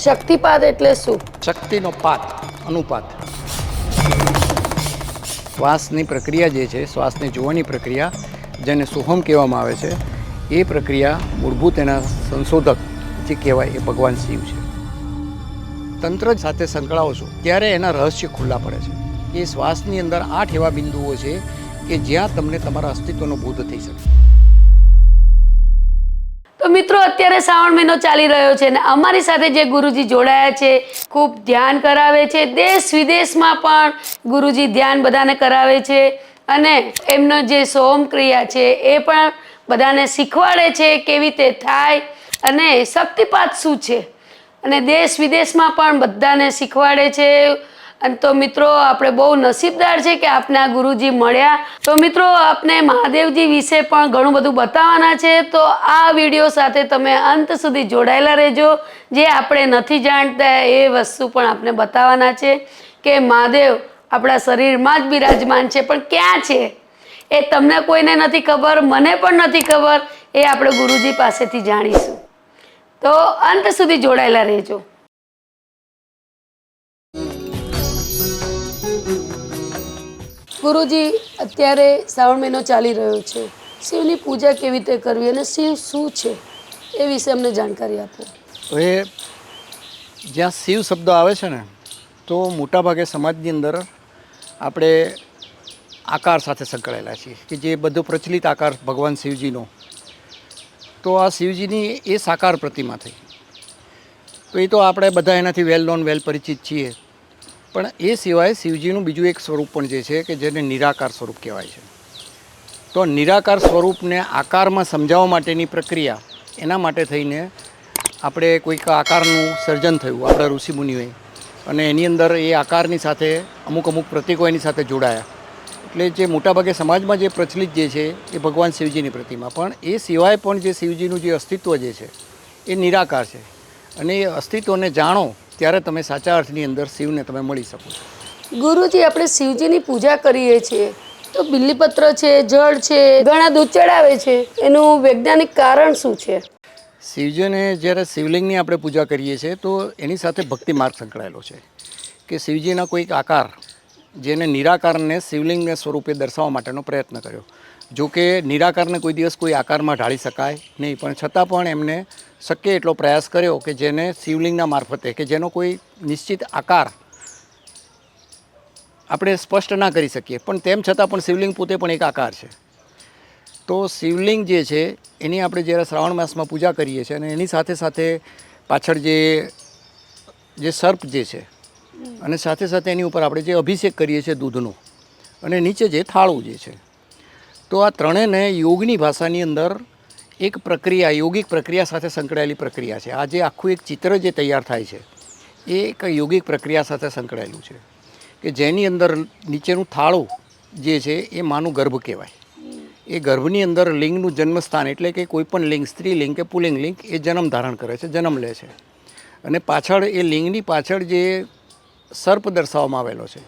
શક્તિપાત એટલે શું? શક્તિનો પાત, અનુપાત. શ્વાસની પ્રક્રિયા જે છે, શ્વાસને જોવાની પ્રક્રિયા, જેને સોહમ કહેવામાં આવે છે, એ પ્રક્રિયા મૂળભૂત એના સંશોધક જે કહેવાય એ ભગવાન શિવ છે. તંત્ર સાથે સંકળાવો છો ત્યારે એના રહસ્ય ખુલ્લા પડે છે. એ શ્વાસની અંદર 8 એવા બિંદુઓ છે કે જ્યાં તમને તમારા અસ્તિત્વનો બોધ થઈ શકે. તો મિત્રો, અત્યારે શ્રાવણ મહિનો ચાલી રહ્યો છે અને અમારી સાથે જે ગુરુજી જોડાયા છે, ખૂબ ધ્યાન કરાવે છે. દેશ વિદેશમાં પણ ગુરુજી ધ્યાન બધાને કરાવે છે અને એમનો જે સોમ ક્રિયા છે એ પણ બધાને શીખવાડે છે કેવી રીતે થાય અને શક્તિપાત શું છે, અને દેશ વિદેશમાં પણ બધાને શીખવાડે છે. અને તો મિત્રો, આપણે બહુ નસીબદાર છે કે આપને આ ગુરુજી મળ્યા. તો મિત્રો, આપને મહાદેવજી વિશે પણ ઘણું બધું બતાવવાના છે, તો આ વિડીયો સાથે તમે અંત સુધી જોડાયેલા રહેજો. જે આપણે નથી જાણતા એ વસ્તુ પણ આપને બતાવવાના છે કે મહાદેવ આપણા શરીરમાં જ બિરાજમાન છે, પણ ક્યાં છે એ તમને કોઈને નથી ખબર, મને પણ નથી ખબર. એ આપણે ગુરુજી પાસેથી જાણીશું. તો અંત સુધી જોડાયેલા રહેજો. ગુરુજી, અત્યારે શ્રાવણ મહિનો ચાલી રહ્યો છે, શિવની પૂજા કેવી રીતે કરવી અને શિવ શું છે એ વિશે અમને જાણકારી આપો. હવે જ્યાં શિવ શબ્દ આવે છે ને, તો મોટાભાગે સમાજની અંદર આપણે આકાર સાથે સંકળાયેલા છીએ કે જે બધો પ્રચલિત આકાર ભગવાન શિવજીનો. તો આ શિવજીની એ સાકાર પ્રતિમા થઈ. તો એ તો આપણે બધા એનાથી વેલ નોન, વેલ પરિચિત છીએ. પણ એ સિવાય શિવજીનું બીજું એક સ્વરૂપ પણ જે છે કે જેને નિરાકાર સ્વરૂપ કહેવાય છે. તો નિરાકાર સ્વરૂપને આકારમાં સમજાવવા માટેની પ્રક્રિયા, એના માટે થઈને આપણે કોઈક આકારનું સર્જન થયું આપણા ઋષિમુનિઓએ, અને એની અંદર એ આકારની સાથે અમુક પ્રતીકો એની સાથે જોડાયા. એટલે જે મોટાભાગે સમાજમાં જે પ્રચલિત જે છે એ ભગવાન શિવજીની પ્રતિમા. પણ એ સિવાય પણ જે શિવજીનું જે અસ્તિત્વ જે છે એ નિરાકાર છે, અને એ અસ્તિત્વને જાણો ત્યારે તમે સાચા અર્થની અંદર શિવને તમે મળી શકો છો. ગુરુજી, આપણે શિવજીની પૂજા કરીએ છીએ તો બિલ્લીપત્ર છે, જળ છે, ઘણા દૂધ ચડાવે છે, એનું વૈજ્ઞાનિક કારણ શું છે? શિવજીને જ્યારે શિવલિંગની આપણે પૂજા કરીએ છીએ તો એની સાથે ભક્તિ માર્ગ સંકળાયેલો છે કે શિવજીના કોઈક આકાર, જેને નિરાકારને શિવલિંગને સ્વરૂપે દર્શાવવા માટેનો પ્રયત્ન કર્યો. જો કે નિરાકારને કોઈ દિવસ કોઈ આકારમાં ઢાળી શકાય નહીં, પણ છતાં પણ એમને શક્ય એટલો પ્રયાસ કર્યો કે જેને શિવલિંગના મારફતે, કે જેનો કોઈ નિશ્ચિત આકાર આપણે સ્પષ્ટ ના કરી શકીએ, પણ તેમ છતાં પણ શિવલિંગ પોતે પણ એક આકાર છે. તો શિવલિંગ જે છે એની આપણે જ્યારે શ્રાવણ માસમાં પૂજા કરીએ છીએ, અને એની સાથે સાથે પાછળ જે સર્પ જે છે, અને સાથે સાથે એની ઉપર આપણે જે અભિષેક કરીએ છીએ દૂધનો, અને નીચે જે થાળું જે છે, તો આ ત્રણેયને યોગની ભાષાની અંદર એક પ્રક્રિયા, યોગિક પ્રક્રિયા સાથે સંકળાયેલી પ્રક્રિયા છે. આ જે આખું એક ચિત્ર જે તૈયાર થાય છે એ એક યોગિક પ્રક્રિયા સાથે સંકળાયેલું છે કે જેની અંદર નીચેનું થાળું જે છે એ માનું ગર્ભ કહેવાય. એ ગર્ભની અંદર લિંગનું જન્મસ્થાન, એટલે કે કોઈ પણ લિંગ, સ્ત્રીલિંગ કે પુલ્લિંગ લિંગ, એ જન્મ ધારણ કરે છે, જન્મ લે છે. અને પાછળ એ લિંગની પાછળ જે સર્પ દર્શાવવામાં આવેલો છે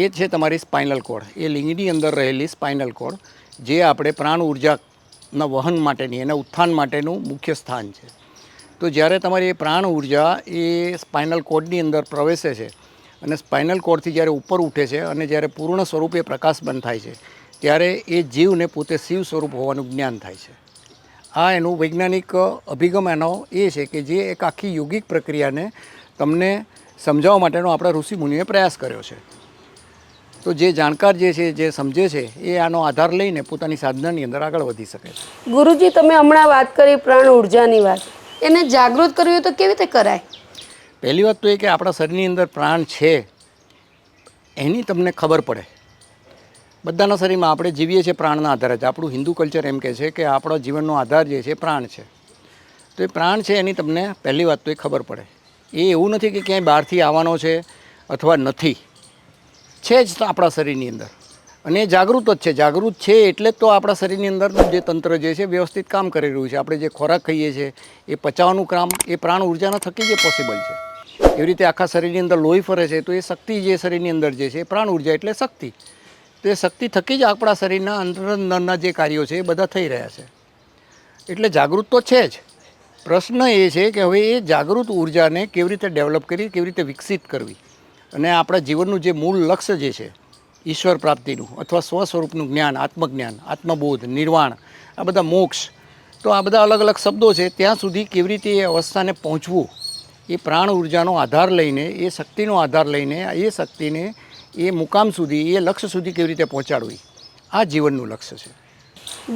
એ છે તમારી સ્પાઇનલ કોર્ડ. એ લિંગની અંદર રહેલી સ્પાઇનલ કોર્ડ, જે આપણે પ્રાણ ઉર્જાના વહન માટેની, એના ઉત્થાન માટેનું મુખ્ય સ્થાન છે. તો જ્યારે તમારી એ પ્રાણ ઉર્જા એ સ્પાઇનલ કોર્ડની અંદર પ્રવેશે છે, અને સ્પાઇનલ કોર્ડથી જ્યારે ઉપર ઉઠે છે અને જ્યારે પૂર્ણ સ્વરૂપે પ્રકાશબંધ થાય છે, ત્યારે એ જીવને પોતે શિવ સ્વરૂપ હોવાનું જ્ઞાન થાય છે. આ એનું વૈજ્ઞાનિક અભિગમ એનો એ છે કે જે એક આખી યોગિક પ્રક્રિયાને તમને સમજાવવા માટેનો આપણા ઋષિમુનિએ પ્રયાસ કર્યો છે. તો જે જાણકાર જે છે, જે સમજે છે, એ આનો આધાર લઈને પોતાની સાધનાની અંદર આગળ વધી શકે છે. ગુરુજી, તમે હમણાં વાત કરી પ્રાણ ઉર્જાની વાત, એને જાગૃત કરવી હોય તો કેવી રીતે કરાય? પહેલી વાત તો એ કે આપણા શરીરની અંદર પ્રાણ છે એની તમને ખબર પડે. બધાના શરીરમાં આપણે જીવીએ છીએ પ્રાણના આધારે જ. આપણું હિન્દુ કલ્ચર એમ કહે છે કે આપણો જીવનનો આધાર જે છે પ્રાણ છે. તો એ પ્રાણ છે એની તમને પહેલી વાત તો એ ખબર પડે. એ એવું નથી કે ક્યાંય બહારથી આવવાનો છે અથવા નથી, છે જ આપણા શરીરની અંદર, અને એ જાગૃત જ છે. જાગૃત છે એટલે જ તો આપણા શરીરની અંદરનું જે તંત્ર જે છે વ્યવસ્થિત કામ કરી રહ્યું છે. આપણે જે ખોરાક ખાઈએ છીએ એ પચાવવાનું કામ એ પ્રાણ ઉર્જાના થકી જ પોસિબલ છે. એવી રીતે આખા શરીરની અંદર લોહી ફરે છે, તો એ શક્તિ જે શરીરની અંદર જે છે એ પ્રાણ ઉર્જા એટલે શક્તિ. તો એ શક્તિ થકી જ આપણા શરીરના અંદરના જે કાર્યો છે એ બધા થઈ રહ્યા છે. એટલે જાગૃત તો છે જ. પ્રશ્ન એ છે કે હવે એ જાગૃત ઉર્જાને કેવી રીતે ડેવલપ કરી, કેવી રીતે વિકસિત કરવી, અને આપણા જીવનનું જે મૂળ લક્ષ્ય જે છે ઈશ્વર પ્રાપ્તિનું અથવા સ્વ સ્વરૂપનું જ્ઞાન, આત્મજ્ઞાન, આત્મબોધ, નિર્વાણ, આ બધા મોક્ષ, તો આ બધા અલગ અલગ શબ્દો છે, ત્યાં સુધી કેવી રીતે એ અવસ્થાને પહોંચવું, એ પ્રાણ ઉર્જાનો આધાર લઈને, એ શક્તિનો આધાર લઈને એ શક્તિને એ મુકામ સુધી, એ લક્ષ્ય સુધી કેવી રીતે પહોંચાડવી, આ જીવનનું લક્ષ્ય છે.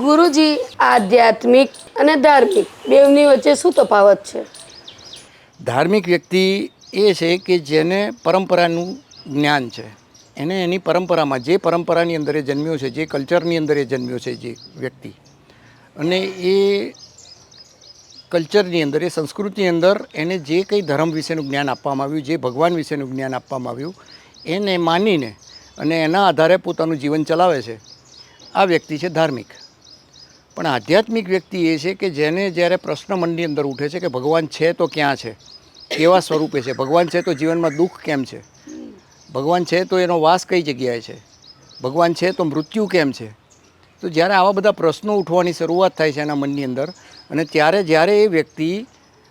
ગુરુજી, આધ્યાત્મિક અને ધાર્મિક બેવની વચ્ચે શું તફાવત છે? ધાર્મિક વ્યક્તિ એ છે કે જેને પરંપરાનું જ્ઞાન છે, એને એની પરંપરામાં, જે પરંપરાની અંદર એ જન્મ્યો છે, જે કલ્ચરની અંદર એ જન્મ્યો છે જે વ્યક્તિ, અને એ કલ્ચરની અંદર, એ સંસ્કૃતિની અંદર એને જે કંઈ ધર્મ વિશેનું જ્ઞાન આપવામાં આવ્યું, જે ભગવાન વિશેનું જ્ઞાન આપવામાં આવ્યું, એને માનીને અને એના આધારે પોતાનું જીવન ચલાવે છે, આ વ્યક્તિ છે ધાર્મિક. પણ આધ્યાત્મિક વ્યક્તિ એ છે કે જેને જ્યારે પ્રશ્ન મનની અંદર ઉઠે છે કે ભગવાન છે તો ક્યાં છે, કેવા સ્વરૂપે છે, ભગવાન છે તો જીવનમાં દુઃખ કેમ છે, ભગવાન છે તો એનો વાસ કઈ જગ્યાએ છે, ભગવાન છે તો મૃત્યુ કેમ છે. તો જ્યારે આવા બધા પ્રશ્નો ઉઠવાની શરૂઆત થાય છે એના મનની અંદર, અને જ્યારે એ વ્યક્તિ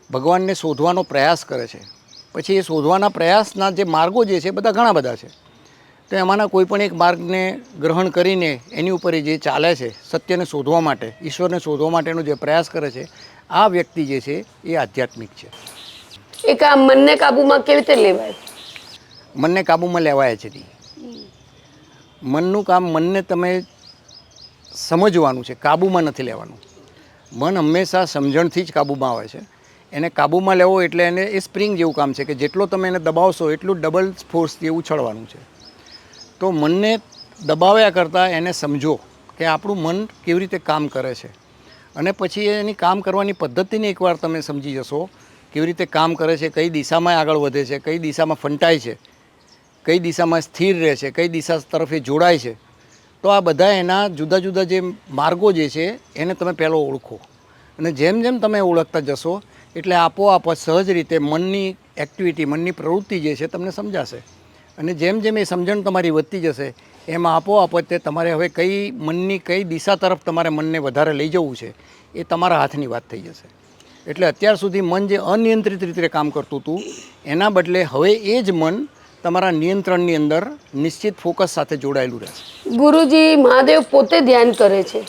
ભગવાનને શોધવાનો પ્રયાસ કરે છે, પછી એ શોધવાના પ્રયાસના જે માર્ગો જે છે બધા ઘણા બધા છે, તો એમાંના કોઈ પણ એક માર્ગને ગ્રહણ કરીને એની ઉપર જે ચાલે છે, સત્યને શોધવા માટે, ઈશ્વરને શોધવા માટેનો જે પ્રયાસ કરે છે, આ વ્યક્તિ જે છે એ આધ્યાત્મિક છે. એ કામ મનને કાબૂમાં કેવી રીતે લેવાય? મનને કાબૂમાં લેવાય છે નહીં. મનનું કામ, મનને તમે સમજવાનું છે, કાબૂમાં નથી લેવાનું. મન હંમેશા સમજણથી જ કાબૂમાં આવે છે. એને કાબૂમાં લેવો એટલે એને એ સ્પ્રિંગ જેવું કામ છે કે જેટલો તમે એને દબાવશો એટલું ડબલ ફોર્સથી ઉછળવાનું છે. તો મનને દબાવ્યા કરતાં એને સમજો કે આપણું મન કેવી રીતે કામ કરે છે, અને પછી એની કામ કરવાની પદ્ધતિને એકવાર તમે સમજી જશો, કેવી રીતે કામ કરે છે, કઈ દિશામાં આગળ વધે છે, કઈ દિશામાં ફંટાય છે, કઈ દિશામાં સ્થિર રહે છે, કઈ દિશા તરફ એ જોડાય છે, તો આ બધા એના જુદા જુદા જે માર્ગો જે છે એને તમે પહેલો ઓળખો, અને જેમ જેમ તમે ઓળખતા જશો એટલે આપોઆપ સહજ રીતે મનની એક્ટિવિટી, મનની પ્રવૃત્તિ જે છે તમને સમજાશે, અને જેમ જેમ એ સમજણ તમારી વધતી જશે એમાં આપોઆપ તે તમારે હવે કઈ મનની કઈ દિશા તરફ તમારે મનને વધારે લઈ જવું છે એ તમારા હાથની વાત થઈ જશે. એટલે અત્યાર સુધી મન જે અનિયંત્રિત રીતે કામ કરતું હતું એના બદલે હવે એ જ મન તમારા નિયંત્રણની અંદર નિશ્ચિત ફોકસ સાથે જોડાયેલું રહેશે. ગુરુજી, મહાદેવ પોતે ધ્યાન કરે છે,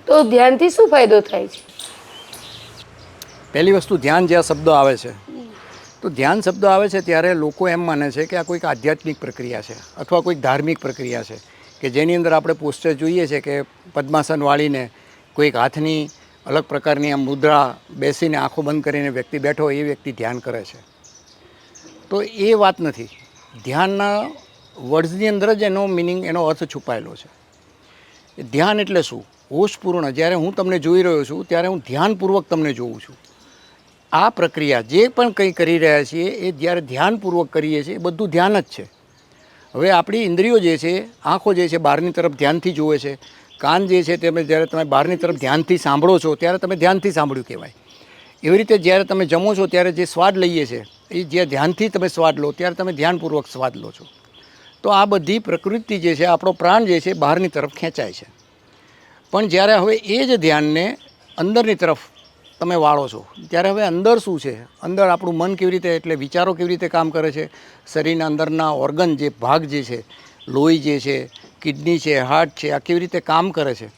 તો ધ્યાનથી શું ફાયદો થાય છે? પહેલી વસ્તુ, ધ્યાન જે આ શબ્દ આવે છે, તો ધ્યાન શબ્દ આવે છે ત્યારે લોકો એમ માને છે કે આ કોઈક આધ્યાત્મિક પ્રક્રિયા છે અથવા કોઈક ધાર્મિક પ્રક્રિયા છે કે જેની અંદર આપણે પોસ્ચર જોઈએ છે કે પદ્માસન વાળીને કોઈક હાથની અલગ પ્રકારની આમ મુદ્રા બેસીને આંખો બંધ કરીને વ્યક્તિ બેઠો એ વ્યક્તિ ધ્યાન કરે છે. તો એ વાત નથી. ધ્યાનના વર્ડ્સની અંદર જ એનો મિનિંગ, એનો અર્થ છુપાયેલો છે. ધ્યાન એટલે શું? હોશપૂર્ણ. જ્યારે હું તમને જોઈ રહ્યો છું ત્યારે હું ધ્યાનપૂર્વક તમને જોઉં છું. આ પ્રક્રિયા જે પણ કંઈ કરી રહ્યા છીએ એ જ્યારે ધ્યાનપૂર્વક કરીએ છીએ એ બધું ધ્યાન જ છે. હવે આપણી ઇન્દ્રિયો જે છે, આંખો જે છે બહારની તરફ ધ્યાનથી જુએ છે, કાન જે છે તમે જ્યારે તમે બહારની તરફ ધ્યાનથી સાંભળો છો ત્યારે તમે ધ્યાનથી સાંભળ્યું કહેવાય. એવી રીતે જ્યારે તમે જમો છો ત્યારે જે સ્વાદ લઈએ છે એ જે ધ્યાનથી તમે સ્વાદ લો ત્યારે તમે ધ્યાનપૂર્વક સ્વાદ લો છો. તો આ બધી પ્રકૃતિ જે છે, આપણો પ્રાણ જે છે બહારની તરફ ખેંચાય છે. પણ જ્યારે હવે એ જ ધ્યાનને અંદરની તરફ તમે વાળો છો ત્યારે હવે અંદર શું છે, અંદર આપણું મન કેવી રીતે, એટલે વિચારો કેવી રીતે કામ કરે છે, શરીરના અંદરના ઓર્ગન જે ભાગ જે છે, લોહી જે છે, કિડની છે, હાર્ટ છે, આ કેવી રીતે કામ કરે છે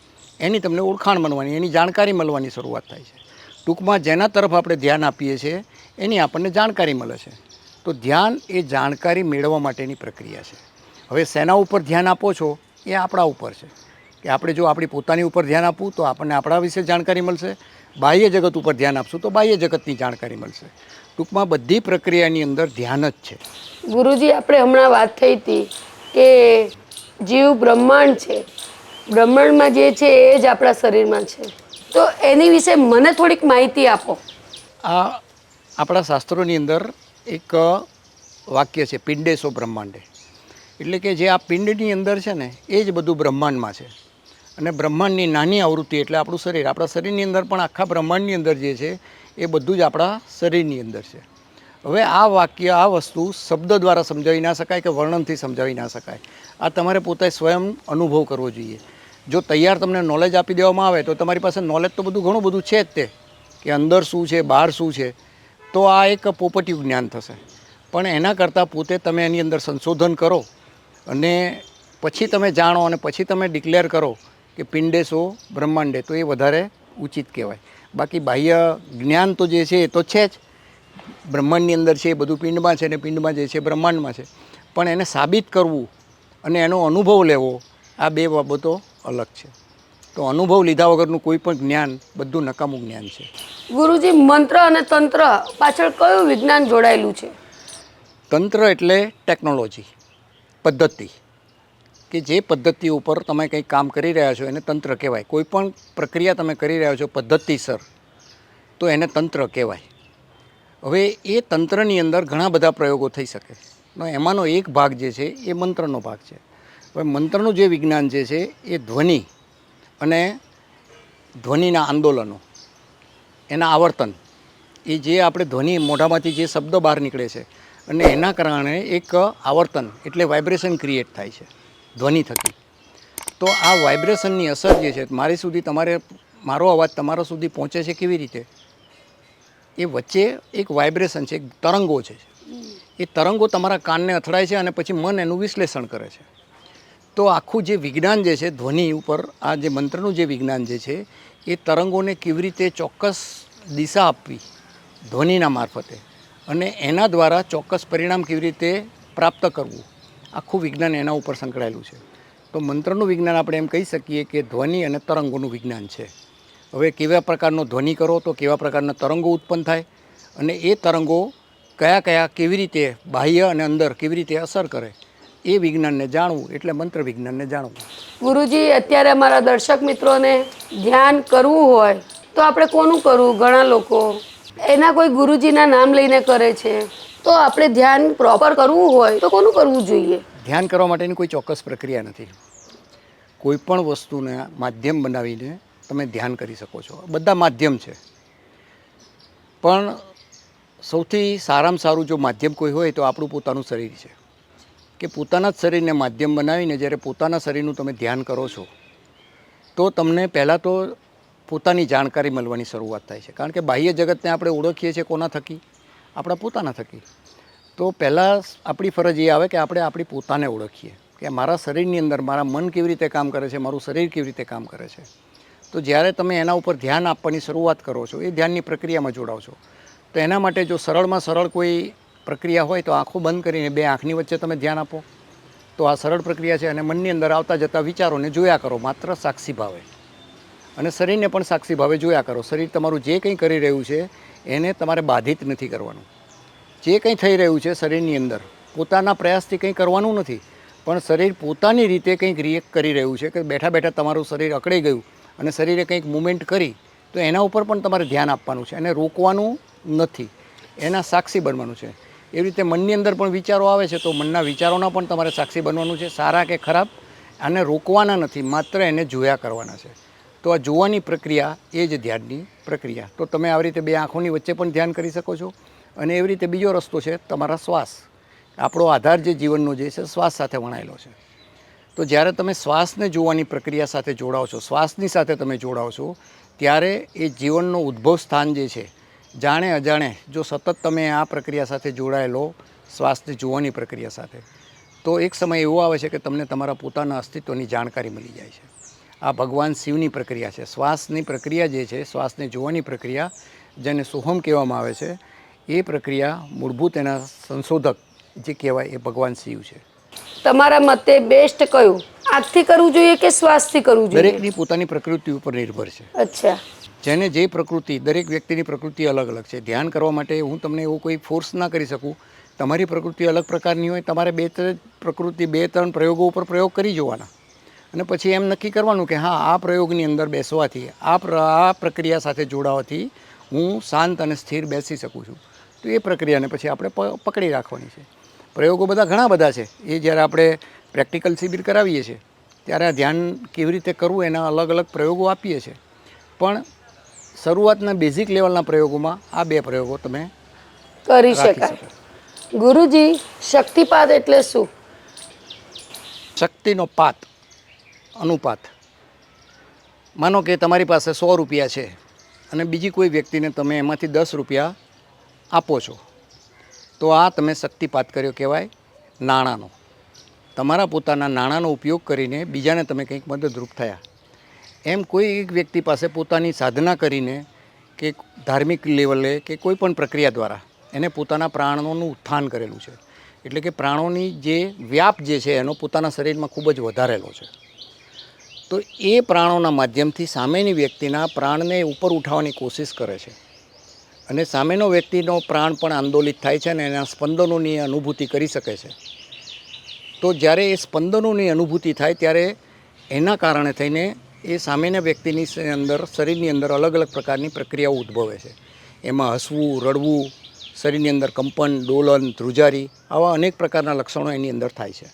એની તમને ઓળખાણ મળવાની, એની જાણકારી મળવાની શરૂઆત થાય છે. ટૂંકમાં જેના તરફ આપણે ધ્યાન આપીએ છીએ એની આપણને જાણકારી મળે છે. તો ધ્યાન એ જાણકારી મેળવવા માટેની પ્રક્રિયા છે. હવે શેના ઉપર ધ્યાન આપો છો એ આપણા ઉપર છે કે આપણે જો આપણી પોતાની ઉપર ધ્યાન આપવું તો આપણને આપણા વિશે જાણકારી મળશે, બાહ્ય જગત ઉપર ધ્યાન આપશું તો બાહ્ય જગતની જાણકારી મળશે. ટૂંકમાં બધી પ્રક્રિયાની અંદર ધ્યાન જ છે. ગુરુજી, આપણે હમણાં વાત થઈ હતી કે જીવ બ્રહ્માંડ છે, બ્રહ્માંડમાં જે છે એ જ આપણા શરીરમાં છે, તો એની વિશે મને થોડીક માહિતી આપો. આ આપણા શાસ્ત્રોની અંદર એક વાક્ય છે, પિંડેશો બ્રહ્માંડે, એટલે કે જે આ પિંડની અંદર છે ને એ જ બધું બ્રહ્માંડમાં છે. અને બ્રહ્માંડની નાની આવૃત્તિ એટલે આપણું શરીર. આપણા શરીરની અંદર પણ આખા બ્રહ્માંડની અંદર જે છે એ બધું જ આપણા શરીરની અંદર છે. હવે આ વાક્ય, આ વસ્તુ શબ્દ દ્વારા સમજાવી ના શકાય કે વર્ણનથી સમજાવી ના શકાય. આ તમારે પોતે સ્વયં અનુભવ કરવો જોઈએ. જો તૈયાર તમને નોલેજ આપી દેવામાં આવે તો તમારી પાસે નોલેજ તો બધું ઘણું બધું છે જ તે, કે અંદર શું છે, બહાર શું છે, તો આ એક પોપટિયું જ્ઞાન થશે. પણ એના કરતાં પોતે તમે એની અંદર સંશોધન કરો અને પછી તમે જાણો અને પછી તમે ડિક્લેર કરો કે પિંડે સો બ્રહ્માંડે, તો એ વધારે ઉચિત કહેવાય. બાકી બાહ્ય જ્ઞાન તો જે છે એ તો છે જ, બ્રહ્માંડની અંદર છે એ બધું પિંડમાં છે, અને પિંડમાં જે છે બ્રહ્માંડમાં છે. પણ એને સાબિત કરવું અને એનો અનુભવ લેવો, આ બે બાબતો અલગ છે. તો અનુભવ લીધા વગરનું કોઈ પણ જ્ઞાન બધું નકામું જ્ઞાન છે. ગુરુજી, મંત્ર અને તંત્ર પાછળ કયું વિજ્ઞાન જોડાયેલું છે? તંત્ર એટલે ટેકનોલોજી, પદ્ધતિ, કે જે પદ્ધતિ ઉપર તમે કંઈક કામ કરી રહ્યા છો એને તંત્ર કહેવાય. કોઈ પણ પ્રક્રિયા તમે કરી રહ્યા છો પદ્ધતિસર, તો એને તંત્ર કહેવાય. હવે એ તંત્રની અંદર ઘણા બધા પ્રયોગો થઈ શકે. એમાંનો એક ભાગ જે છે એ મંત્રનો ભાગ છે. હવે મંત્રનું જે વિજ્ઞાન જે છે એ ધ્વનિ અને ધ્વનિના આંદોલનો, એના આવર્તન, એ જે આપણે ધ્વનિ મોઢામાંથી જે શબ્દ બહાર નીકળે છે અને એના કારણે એક આવર્તન એટલે વાઇબ્રેશન ક્રિએટ થાય છે ધ્વનિ થકી. તો આ વાઇબ્રેશનની અસર જે છે મારી સુધી, મારો અવાજ તમારા સુધી પહોંચે છે કેવી રીતે? એ વચ્ચે એક વાઇબ્રેશન છે, એક તરંગો છે. એ તરંગો તમારા કાનને અથડાય છે અને પછી મન એનું વિશ્લેષણ કરે છે. તો આખું જે વિજ્ઞાન જે છે ધ્વનિ ઉપર, આ જે મંત્રનું જે વિજ્ઞાન જે છે એ તરંગોને કેવી રીતે ચોક્કસ દિશા આપવી ધ્વનિના મારફતે, અને એના દ્વારા ચોક્કસ પરિણામ કેવી રીતે પ્રાપ્ત કરવું, આખું વિજ્ઞાન એના ઉપર સંકળાયેલું છે. તો મંત્રનું વિજ્ઞાન આપણે એમ કહી શકીએ કે ધ્વનિ અને તરંગોનું વિજ્ઞાન છે. હવે કેવા પ્રકારનો ધ્વનિ કરો તો કેવા પ્રકારના તરંગો ઉત્પન્ન થાય, અને એ તરંગો કયા કયા કેવી રીતે બાહ્ય અને અંદર કેવી રીતે અસર કરે, એ વિજ્ઞાનને જાણવું એટલે મંત્ર વિજ્ઞાનને જાણવું. ગુરુજી, અત્યારે અમારા દર્શક મિત્રોને ધ્યાન કરવું હોય તો આપણે કોનું કરવું? ઘણા લોકો એના કોઈ ગુરુજીના નામ લઈને કરે છે, તો આપણે ધ્યાન પ્રોપર કરવું હોય તો કોનું કરવું જોઈએ? ધ્યાન કરવા માટેની કોઈ ચોક્કસ પ્રક્રિયા નથી. કોઈ પણ વસ્તુને માધ્યમ બનાવીને તમે ધ્યાન કરી શકો છો. બધા માધ્યમ છે, પણ સૌથી સારામાં સારું જો માધ્યમ કોઈ હોય તો આપણું પોતાનું શરીર છે. કે પોતાના જ શરીરને માધ્યમ બનાવીને જ્યારે પોતાના શરીરનું તમે ધ્યાન કરો છો તો તમને પહેલાં તો પોતાની જાણકારી મળવાની શરૂઆત થાય છે. કારણ કે બાહ્ય જગતને આપણે ઓળખીએ છીએ કોના થકી? આપણા પોતાના થકી. તો પહેલાં આપણી ફરજ એ આવે કે આપણે આપણી પોતાને ઓળખીએ કે મારા શરીરની અંદર મારા મન કેવી રીતે કામ કરે છે, મારું શરીર કેવી રીતે કામ કરે છે. તો જ્યારે તમે એના ઉપર ધ્યાન આપવાની શરૂઆત કરો છો, એ ધ્યાનની પ્રક્રિયામાં જોડાવ છો, તો એના માટે જો સરળમાં સરળ કોઈ પ્રક્રિયા હોય તો આંખો બંધ કરીને બે આંખની વચ્ચે તમે ધ્યાન આપો, તો આ સરળ પ્રક્રિયા છે. અને મનની અંદર આવતા જતા વિચારોને જોયા કરો માત્ર સાક્ષી ભાવે, અને શરીરને પણ સાક્ષી ભાવે જોયા કરો. શરીર તમારું જે કંઈ કરી રહ્યું છે એને તમારે બાધિત નથી કરવાનું. જે કંઈ થઈ રહ્યું છે શરીરની અંદર પોતાના પ્રયાસથી કંઈ કરવાનું નથી, પણ શરીર પોતાની રીતે કંઈક રિએક્ટ કરી રહ્યું છે. કે બેઠા બેઠા તમારું શરીર અકળાઈ ગયું અને શરીરે કંઈક મૂવમેન્ટ કરી, તો એના ઉપર પણ તમારે ધ્યાન આપવાનું છે. એને રોકવાનું નથી, એના સાક્ષી બનવાનું છે. એવી રીતે મનની અંદર પણ વિચારો આવે છે તો મનના વિચારોના પણ તમારે સાક્ષી બનવાનું છે, સારા કે ખરાબ. આને રોકવાના નથી, માત્ર એને જોયા કરવાના છે. તો આ જોવાની પ્રક્રિયા એ જ ધ્યાનની પ્રક્રિયા. તો તમે આવી રીતે બે આંખોની વચ્ચે પણ ધ્યાન કરી શકો છો. અને એવી રીતે બીજો રસ્તો છે તમારા શ્વાસ. આપણો આધાર જે જીવનનો જે છે શ્વાસ સાથે વણાયેલો છે. તો જ્યારે તમે શ્વાસને જોવાની પ્રક્રિયા સાથે જોડાઓ છો, શ્વાસની સાથે તમે જોડાઓ છો, ત્યારે એ જીવનનો ઉદ્ભવ સ્થાન જે છે, જાણે અજાણે જો સતત તમે આ પ્રક્રિયા સાથે જોડાયેલો, શ્વાસને જોવાની પ્રક્રિયા સાથે, તો એક સમય એવો આવે છે કે તમને તમારા પોતાના અસ્તિત્વની જાણકારી મળી જાય છે. આ ભગવાન શિવની પ્રક્રિયા છે. શ્વાસની પ્રક્રિયા જે છે, શ્વાસને જોવાની પ્રક્રિયા, જેને સોહમ કહેવામાં આવે છે, એ પ્રક્રિયા મૂળભૂત એના સંશોધક જે કહેવાય એ ભગવાન શિવ છે. તમારા મતે બેસ્ટ કયું? આંખથી કરવું જોઈએ કે શ્વાસથી કરવું જોઈએ? દરેકની પોતાની પ્રકૃતિ ઉપર નિર્ભર છે. અચ્છા. જેને જે પ્રકૃતિ, દરેક વ્યક્તિની પ્રકૃતિ અલગ અલગ છે. ધ્યાન કરવા માટે હું તમને એવું કોઈ ફોર્સ ના કરી શકું. તમારી પ્રકૃતિ અલગ પ્રકારની હોય, તમારે બે ત્રણ પ્રયોગો ઉપર પ્રયોગ કરી જોવાના, અને પછી એમ નક્કી કરવાનું કે હા, આ પ્રયોગની અંદર બેસવાથી, આ પ્રક્રિયા સાથે જોડાવાથી હું શાંત અને સ્થિર બેસી શકું છું. તો એ પ્રક્રિયાને પછી આપણે પકડી રાખવાની છે. પ્રયોગો ઘણા બધા છે. એ જ્યારે આપણે પ્રેક્ટિકલ શિબિર કરાવીએ છીએ ત્યારે આ ધ્યાન કેવી રીતે કરવું એના અલગ અલગ પ્રયોગો આપીએ છીએ. પણ શરૂઆતના બેઝિક લેવલના પ્રયોગોમાં આ બે પ્રયોગો તમે કરી શકાય. ગુરુજી, શક્તિપાત એટલે શું? શક્તિનો પાત, અનુપાત. માનો કે તમારી પાસે 100 રૂપિયા છે અને બીજી કોઈ વ્યક્તિને તમે એમાંથી 10 રૂપિયા આપો છો, તો આ તમે શક્તિપાત કર્યો કહેવાય નાણાંનો. તમારા પોતાના નાણાંનો ઉપયોગ કરીને બીજાને તમે કંઈક મદદરૂપ થયા. એમ કોઈ એક વ્યક્તિ પાસે પોતાની સાધના કરીને કે ધાર્મિક લેવલે કે કોઈ પણ પ્રક્રિયા દ્વારા એને પોતાના પ્રાણોનું ઉત્થાન કરેલું છે. એટલે કે પ્રાણોની જે વ્યાપ જે છે એનો પોતાના શરીરમાં ખૂબ જ વધારેલો છે. તો એ પ્રાણોના માધ્યમથી સામેની વ્યક્તિના પ્રાણને ઉપર ઉઠાવવાની કોશિશ કરે છે અને સામેનો વ્યક્તિનો પ્રાણ પણ આંદોલિત થાય છે અને એના સ્પંદનોની અનુભૂતિ કરી શકે છે. તો જ્યારે એ સ્પંદનોની અનુભૂતિ થાય ત્યારે એના કારણે થઈને એ સામેના વ્યક્તિની અંદર શરીરની અંદર અલગ અલગ પ્રકારની પ્રક્રિયાઓ ઉદ્ભવે છે. એમાં હસવું, રડવું, શરીરની અંદર કંપન, ડોલન, ધ્રુજારી આવા અનેક પ્રકારના લક્ષણો એની અંદર થાય છે.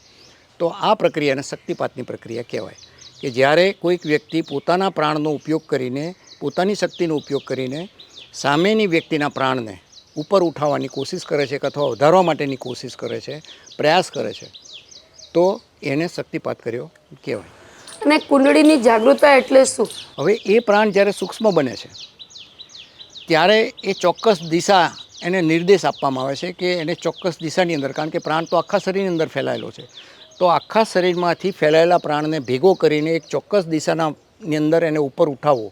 તો આ પ્રક્રિયાને શક્તિપાતની પ્રક્રિયા કહેવાય કે જ્યારે કોઈક વ્યક્તિ પોતાના પ્રાણનો ઉપયોગ કરીને, પોતાની શક્તિનો ઉપયોગ કરીને સામેની વ્યક્તિના પ્રાણને ઉપર ઉઠાવવાની કોશિશ કરે છે અથવા વધારવા માટેની કોશિશ કરે છે, પ્રયાસ કરે છે, તો એને શક્તિપાત કર્યો કહેવાય. અને કુંડળીની જાગૃતતા એટલે શું? હવે એ પ્રાણ જ્યારે સૂક્ષ્મ બને છે ત્યારે એ ચોક્કસ દિશા એને નિર્દેશ આપવામાં આવે છે કે એને ચોક્કસ દિશાની અંદર, કારણ કે પ્રાણ તો આખા શરીરની અંદર ફેલાયેલો છે, તો આખા શરીરમાંથી ફેલાયેલા પ્રાણને ભેગો કરીને એક ચોક્કસ દિશાની અંદર એને ઉપર ઉઠાવવો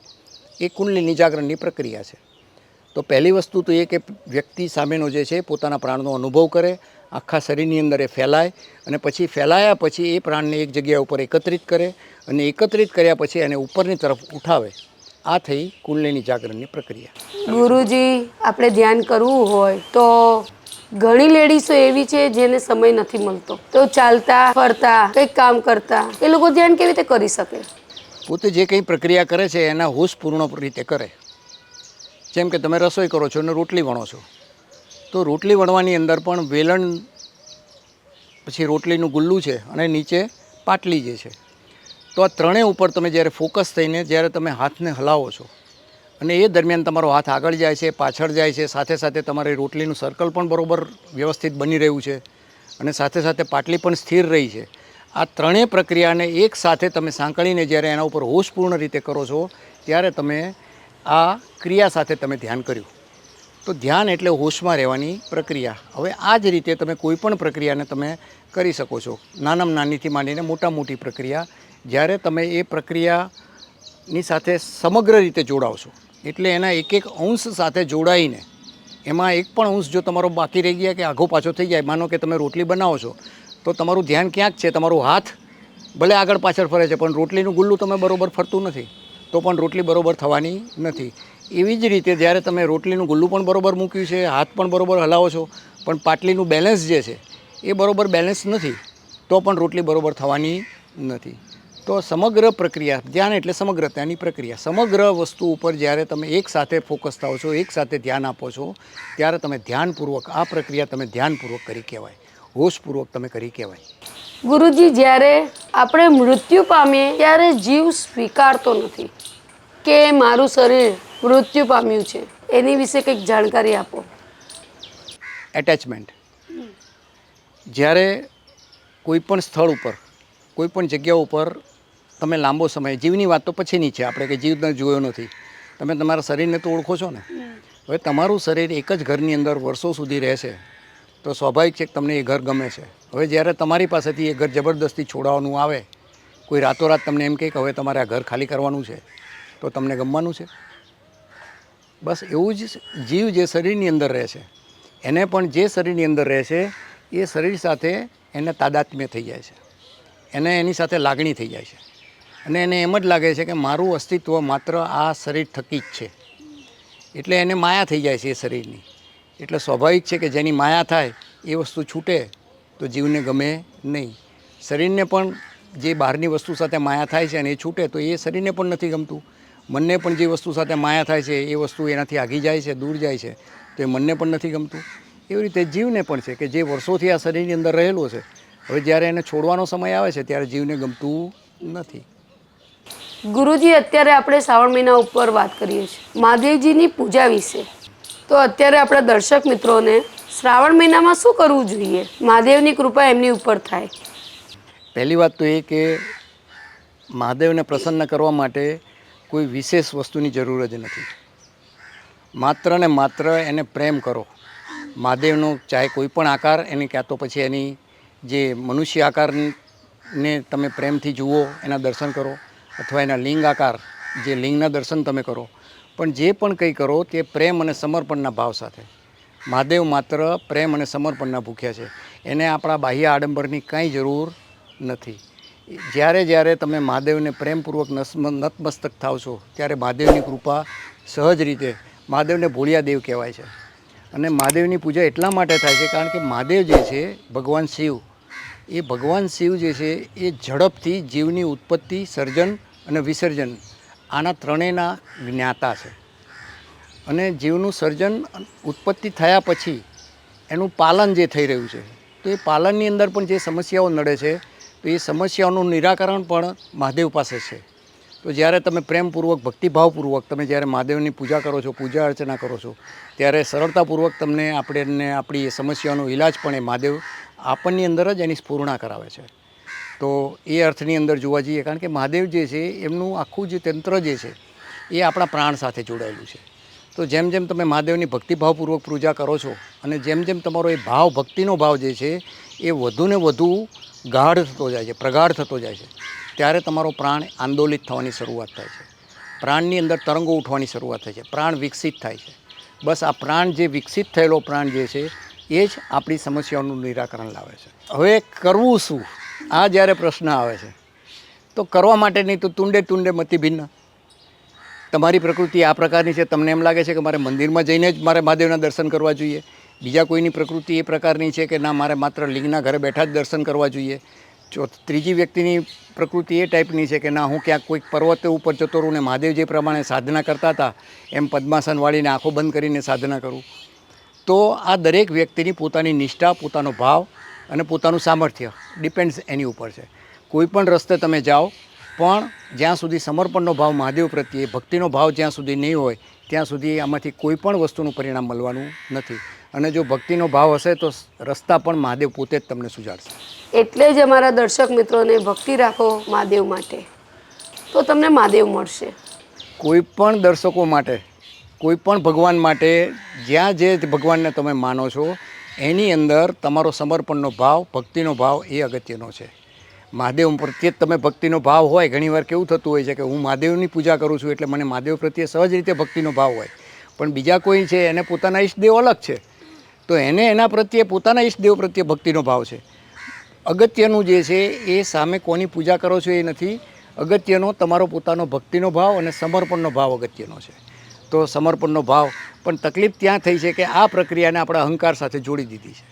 એ કુંડલીની જાગરણની પ્રક્રિયા છે. તો પહેલી વસ્તુ તો એ કે વ્યક્તિ સામેનો જે છે પોતાના પ્રાણનો અનુભવ કરે, આખા શરીરની અંદર એ ફેલાય અને પછી ફેલાયા પછી એ પ્રાણને એક જગ્યા ઉપર એકત્રિત કરે અને એકત્રિત કર્યા પછી એને ઉપરની તરફ ઉઠાવે. આ થઈ કુંડલીની જાગરણની પ્રક્રિયા. ગુરુજી, આપણે ધ્યાન કરવું હોય તો ઘણી લેડીઝો એવી છે જેને સમય નથી મળતો, તો ચાલતા ફરતા કંઈક કામ કરતા એ લોકો ધ્યાન કેવી રીતે કરી શકે? પોતે જે કંઈ પ્રક્રિયા કરે છે એના હોશપૂર્ણ રીતે કરે. જેમ કે તમે રસોઈ કરો છો અને રોટલી વણો છો, તો રોટલી વણવાની અંદર પણ વેલણ, પછી રોટલીનું ગુલ્લું છે અને નીચે પાટલી જે છે, તો આ ત્રણેય ઉપર તમે જ્યારે ફોકસ થઈને જ્યારે તમે હાથને હલાવો છો અને એ દરમિયાન તમારો હાથ આગળ જાય છે, પાછળ જાય છે, સાથે સાથે તમારી રોટલીનું સર્કલ પણ બરાબર વ્યવસ્થિત બની રહ્યું છે અને સાથે સાથે પાટલી પણ સ્થિર રહી છે. આ ત્રણેય પ્રક્રિયાને એક સાથે તમે સાંકળીને જ્યારે એના ઉપર હોશપૂર્ણ રીતે કરો છો ત્યારે તમે આ ક્રિયા સાથે તમે ધ્યાન કર્યું. તો ધ્યાન એટલે હોશમાં રહેવાની પ્રક્રિયા. હવે આ જ રીતે તમે કોઈ પણ પ્રક્રિયાને તમે કરી શકો છો, નાનામાં નાનીથી માંડીને મોટી પ્રક્રિયા. જ્યારે તમે એ પ્રક્રિયાની સાથે સમગ્ર રીતે જોડાવશો એટલે એના એક એક અંશ સાથે જોડાઈને એમાં એક પણ અંશ જો તમારો બાકી રહી ગયા કે આઘો પાછો થઈ જાય, માનો કે તમે રોટલી બનાવો છો તો તમારું ધ્યાન ક્યાંક છે, તમારો હાથ ભલે આગળ પાછળ ફરે છે પણ રોટલીનું ગુલ્લું તમે બરાબર ફરતું નથી, તો પણ રોટલી બરાબર થવાની નથી. એવી જ રીતે જ્યારે તમે રોટલીનું ગુલ્લું પણ બરાબર મૂક્યું છે, હાથ પણ બરાબર હલાવો છો, પણ પાટલીનું બેલેન્સ જે છે એ બરાબર બેલેન્સ નથી, તો પણ રોટલી બરાબર થવાની નથી. તો સમગ્ર પ્રક્રિયા, ધ્યાન એટલે સમગ્રતાની પ્રક્રિયા. સમગ્ર વસ્તુ ઉપર જ્યારે તમે એક સાથે ફોકસ થાઓ છો, એક સાથે ધ્યાન આપો છો, ત્યારે તમે ધ્યાનપૂર્વક આ પ્રક્રિયા તમે ધ્યાનપૂર્વક કરી કહેવાય, હોશપૂર્વક તમે કરી કહેવાય. ગુરુજી, જ્યારે આપણે મૃત્યુ પામીએ ત્યારે જીવ સ્વીકારતો નથી કે મારું શરીર મૃત્યુ પામ્યું છે, એની વિશે કંઈક જાણકારી આપો. એટેચમેન્ટ. જ્યારે કોઈ પણ સ્થળ ઉપર, કોઈ પણ જગ્યા ઉપર તમે લાંબો સમય, જીવની વાત તો પછીની છે, આપણે કે જીવને જોયો નથી, તમે તમારા શરીરને તો ઓળખો છો ને. હવે તમારું શરીર એક જ ઘરની અંદર વર્ષો સુધી રહેશે તો સ્વાભાવિક છે કે તમને એ ઘર ગમે છે. હવે જ્યારે તમારી પાસેથી એ ઘર જબરદસ્તી છોડાવવાનું આવે, કોઈ રાતોરાત તમને એમ કહે કે હવે તમારે આ ઘર ખાલી કરવાનું છે, તો તમને ગમવાનું છે? બસ એવું જ જીવ જે શરીરની અંદર રહે છે એને પણ જે શરીરની અંદર રહે છે એ શરીર સાથે એને તાદાત્મ્ય થઈ જાય છે, એને એની સાથે લાગણી થઈ જાય છે અને એને એમ જ લાગે છે કે મારું અસ્તિત્વ માત્ર આ શરીર થકી જ છે. એટલે એને માયા થઈ જાય છે એ શરીરની. એટલે સ્વાભાવિક છે કે જેની માયા થાય એ વસ્તુ છૂટે તો જીવને ગમે નહીં. શરીરને પણ જે બહારની વસ્તુ સાથે માયા થાય છે અને એ છૂટે તો એ શરીરને પણ નથી ગમતું. મનને પણ જે વસ્તુ સાથે માયા થાય છે એ વસ્તુ એનાથી આગી જાય છે, દૂર જાય છે, તો એ મનને પણ નથી ગમતું. એવી રીતે જીવને પણ છે કે જે વર્ષોથી આ શરીરની અંદર રહેલો છે, હવે જ્યારે એને છોડવાનો સમય આવે છે ત્યારે જીવને ગમતું નથી. ગુરુજી, અત્યારે આપણે શ્રાવણ મહિના ઉપર વાત કરીએ છીએ મહાદેવજીની પૂજા વિશે, તો અત્યારે આપણા દર્શક મિત્રોને શ્રાવણ મહિનામાં શું કરવું જોઈએ, મહાદેવની કૃપા એમની ઉપર થાય? પહેલી વાત તો એ કે મહાદેવને પ્રસન્ન કરવા માટે કોઈ વિશેષ વસ્તુની જરૂર જ નથી. માત્ર ને માત્ર એને પ્રેમ કરો. મહાદેવનો ચાહે કોઈ પણ આકાર એની ક્યાં તો પછી એની જે મનુષ્ય આકારને તમે પ્રેમથી જુઓ, એના દર્શન કરો, અથવા એના લિંગ આકાર જે લિંગના દર્શન તમે કરો, પણ જે પણ કંઈ કરો તે પ્રેમ અને સમર્પણના ભાવ સાથે. મહાદેવ માત્ર પ્રેમ અને સમર્પણના ભૂખ્યા છે. એને આપણા બાહ્ય આડંબરની કાંઈ જરૂર નથી. જ્યારે જ્યારે તમે મહાદેવને પ્રેમપૂર્વક નતમસ્તક થાવ છો ત્યારે મહાદેવની કૃપા સહજ રીતે, મહાદેવને ભોળિયા દેવ કહેવાય છે. અને મહાદેવની પૂજા એટલા માટે થાય છે કારણ કે મહાદેવ જે છે ભગવાન શિવ, એ ભગવાન શિવ જે છે એ ઝડપથી જીવની ઉત્પત્તિ, સર્જન અને વિસર્જન આના ત્રણેયના જ્ઞાતા છે. અને જીવનું સર્જન, ઉત્પત્તિ થયા પછી એનું પાલન જે થઈ રહ્યું છે, તો એ પાલનની અંદર પણ જે સમસ્યાઓ નડે છે, તો એ સમસ્યાઓનું નિરાકરણ પણ મહાદેવ પાસે છે. તો જ્યારે તમે પ્રેમપૂર્વક, ભક્તિભાવપૂર્વક તમે જ્યારે મહાદેવની પૂજા કરો છો, પૂજા અર્ચના કરો છો, ત્યારે સરળતાપૂર્વક તમને આપણી એ સમસ્યાનો ઈલાજ પણ એ મહાદેવ આપણની અંદર જ એની સ્ફૂર્ણા કરાવે છે. તો એ અર્થની અંદર જોવા જઈએ, કારણ કે મહાદેવ જે છે એમનું આખું જે તંત્ર જે છે એ આપણા પ્રાણ સાથે જોડાયેલું છે. તો જેમ જેમ તમે મહાદેવની ભક્તિભાવપૂર્વક પૂજા કરો છો અને જેમ જેમ તમારો એ ભાવ, ભક્તિનો ભાવ જે છે એ વધુને વધુ ગાઢ થતો જાય છે, પ્રગાઢ થતો જાય છે, ત્યારે તમારો પ્રાણ આંદોલિત થવાની શરૂઆત થાય છે. પ્રાણની અંદર તરંગો ઉઠવાની શરૂઆત થાય છે, પ્રાણ વિકસિત થાય છે. બસ આ પ્રાણ જે વિકસિત થયેલો પ્રાણ જે છે એ જ આપણી સમસ્યાઓનું નિરાકરણ લાવે છે. હવે કરવું શું, આ જ્યારે પ્રશ્ન આવે છે, તો કરવા માટેની તો તુંડે તુંડે મતિ ભિન્ન. તમારી પ્રકૃતિ આ પ્રકારની છે, તમને એમ લાગે છે કે મારે મંદિરમાં જઈને જ મારે મહાદેવના દર્શન કરવા જોઈએ. બીજા કોઈની પ્રકૃતિ એ પ્રકારની છે કે ના, મારે માત્ર લિંગના ઘરે બેઠા જ દર્શન કરવા જોઈએ. ત્રીજી વ્યક્તિની પ્રકૃતિ એ ટાઈપની છે કે ના, હું ક્યાંક કોઈક પર્વત ઉપર જતો રહું ને મહાદેવ જે પ્રમાણે સાધના કરતા હતા એમ પદ્માસન વાળીને આંખો બંધ કરીને સાધના કરું. તો આ દરેક વ્યક્તિની પોતાની નિષ્ઠા, પોતાનો ભાવ અને પોતાનું સામર્થ્ય ડિપેન્ડ્સ એની ઉપર છે. કોઈ પણ રસ્તે તમે જાઓ, પણ જ્યાં સુધી સમર્પણનો ભાવ મહાદેવ પ્રત્યે, ભક્તિનો ભાવ જ્યાં સુધી નહીં હોય ત્યાં સુધી આમાંથી કોઈ પણ વસ્તુનું પરિણામ મળવાનું નથી. અને જો ભક્તિનો ભાવ હશે તો રસ્તા પણ મહાદેવ પોતે જ તમને સુજાડશે. એટલે જ અમારા દર્શક મિત્રોને ભક્તિ રાખો મહાદેવ માટે, તો તમને મહાદેવ મળશે. કોઈ પણ દર્શકો માટે, કોઈ પણ ભગવાન માટે, જ્યાં જે ભગવાનને તમે માનો છો એની અંદર તમારો સમર્પણનો ભાવ, ભક્તિનો ભાવ એ અગત્યનો છે. મહાદેવ પ્રત્યે જ તમે ભક્તિનો ભાવ હોય, ઘણીવાર કેવું થતું હોય છે કે હું મહાદેવની પૂજા કરું છું એટલે મને મહાદેવ પ્રત્યે સહજ રીતે ભક્તિનો ભાવ હોય, પણ બીજા કોઈ છે એને પોતાના ઈષ્ટદેવ અલગ છે, તો એને એના પ્રત્યે, પોતાના ઈષ્ટદેવ પ્રત્યે ભક્તિનો ભાવ છે. અગત્યનું જે છે એ સામે કોની પૂજા કરો છો એ નથી, અગત્યનો તમારો પોતાનો ભક્તિનો ભાવ અને સમર્પણનો ભાવ અગત્યનો છે. તો સમર્પણનો ભાવ, પણ તકલીફ ત્યાં થઈ છે કે આ પ્રક્રિયાને આપણા અહંકાર સાથે જોડી દીધી છે.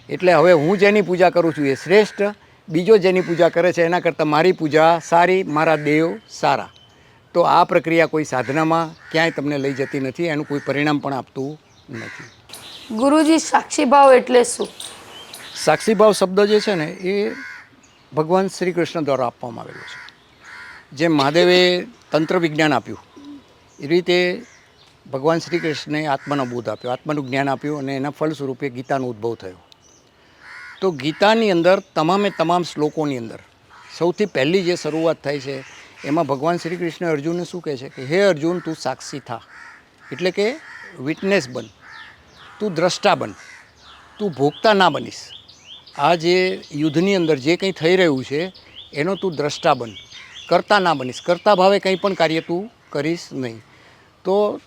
એટલે હવે હું જેની પૂજા કરું છું એ શ્રેષ્ઠ, બીજો જેની પૂજા કરે છે એના કરતાં મારી પૂજા સારી, મારા દેવ સારા. તો આ પ્રક્રિયા કોઈ સાધનામાં ક્યાંય તમને લઈ જતી નથી, એનું કોઈ પરિણામ પણ આપતું નથી. ગુરુજી, સાક્ષી ભાવ એટલે શું? સાક્ષી ભાવ શબ્દ જે છે ને એ ભગવાન શ્રી કૃષ્ણ દ્વારા આપવામાં આવેલો છે. જેમ મહાદેવે તંત્ર વિજ્ઞાન આપ્યું એ રીતે ભગવાન શ્રી કૃષ્ણે આત્માનો બોધ આપ્યો, આત્માનું જ્ઞાન આપ્યું અને એના ફળ સ્વરૂપે ગીતાનો ઉદ્ભવ થયો. તો ગીતાની અંદર તમામ શ્લોકોની અંદર સૌથી પહેલી જે શરૂઆત થાય છે એમાં ભગવાન શ્રી કૃષ્ણ અર્જુનને શું કહે છે કે હે અર્જુન, તું સાક્ષી થા, એટલે કે વિટનેસ બન, તું દ્રષ્ટા બન, તું ભોગતા ના બનીશ. આ જે યુદ્ધની અંદર જે કંઈ થઈ રહ્યું છે એનો તું દ્રષ્ટા બન, કરતા ના બનીશ. કરતા ભાવે કંઈ પણ કાર્ય તું કરીશ નહીં. તો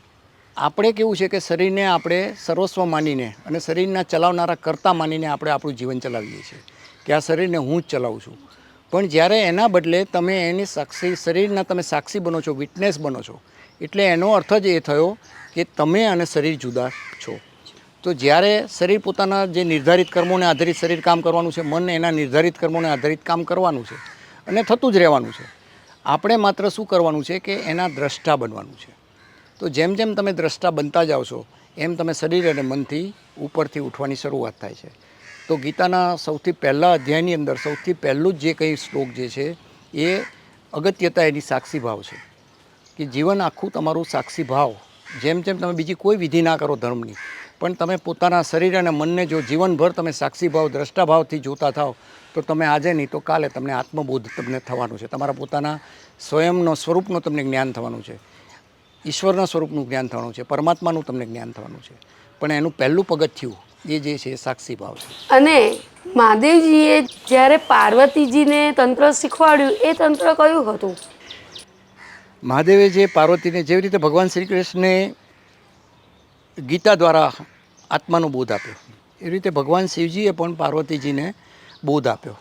આપણે કેવું છે કે શરીરને આપણે સર્વસ્વ માનીને અને શરીરના ચલાવનારા કરતા માનીને આપણે આપણું જીવન ચલાવીએ છીએ કે આ શરીરને હું જ ચલાવું છું. પણ જ્યારે એના બદલે તમે એની સાક્ષી, શરીરના તમે સાક્ષી બનો છો, વિટનેસ બનો છો, એટલે એનો અર્થ જ એ થયો કે તમે અને શરીર જુદા છો. તો જ્યારે શરીર પોતાના જે નિર્ધારિત કર્મોને આધારિત શરીર કામ કરવાનું છે, મન એના નિર્ધારિત કર્મોને આધારિત કામ કરવાનું છે અને થતું જ રહેવાનું છે. આપણે માત્ર શું કરવાનું છે કે એના દ્રષ્ટા બનવાનું છે. તો જેમ જેમ તમે દ્રષ્ટા બનતા જાઓ છો એમ તમે શરીર અને મનથી ઉપરથી ઉઠવાની શરૂઆત થાય છે. તો ગીતાના સૌથી પહેલાં અધ્યાયની અંદર સૌથી પહેલું જ જે કંઈ શ્લોક જે છે એ અગત્યતા એની સાક્ષી ભાવ છે કે જીવન આખું તમારું સાક્ષી ભાવ, જેમ જેમ તમે બીજી કોઈ વિધિ ના કરો ધર્મની, પણ તમે પોતાના શરીર અને મનને જો જીવનભર તમે સાક્ષી ભાવ, દ્રષ્ટા ભાવથી જોતા થાવ તો તમે આજે નહીં તો કાલે તમને આત્મબોધ તમને થવાનું છે, તમારા પોતાના સ્વયંનો સ્વરૂપનો તમને જ્ઞાન થવાનું છે. ઈશ્વરના સ્વરૂપનું જ્ઞાન થવાનું છે, પરમાત્માનું તમને જ્ઞાન થવાનું છે. પણ એનું પહેલું પગથિયું એ જે છે સાક્ષી ભાવ છે. અને મહાદેવજીએ જ્યારે પાર્વતીજીને તંત્ર શીખવાડ્યું એ તંત્ર કયું હતું? મહાદેવે જે પાર્વતીને જેવી રીતે ભગવાન શ્રી કૃષ્ણે ગીતા દ્વારા આત્માનો બોધ આપ્યો, એવી રીતે ભગવાન શિવજીએ પણ પાર્વતીજીને બોધ આપ્યો,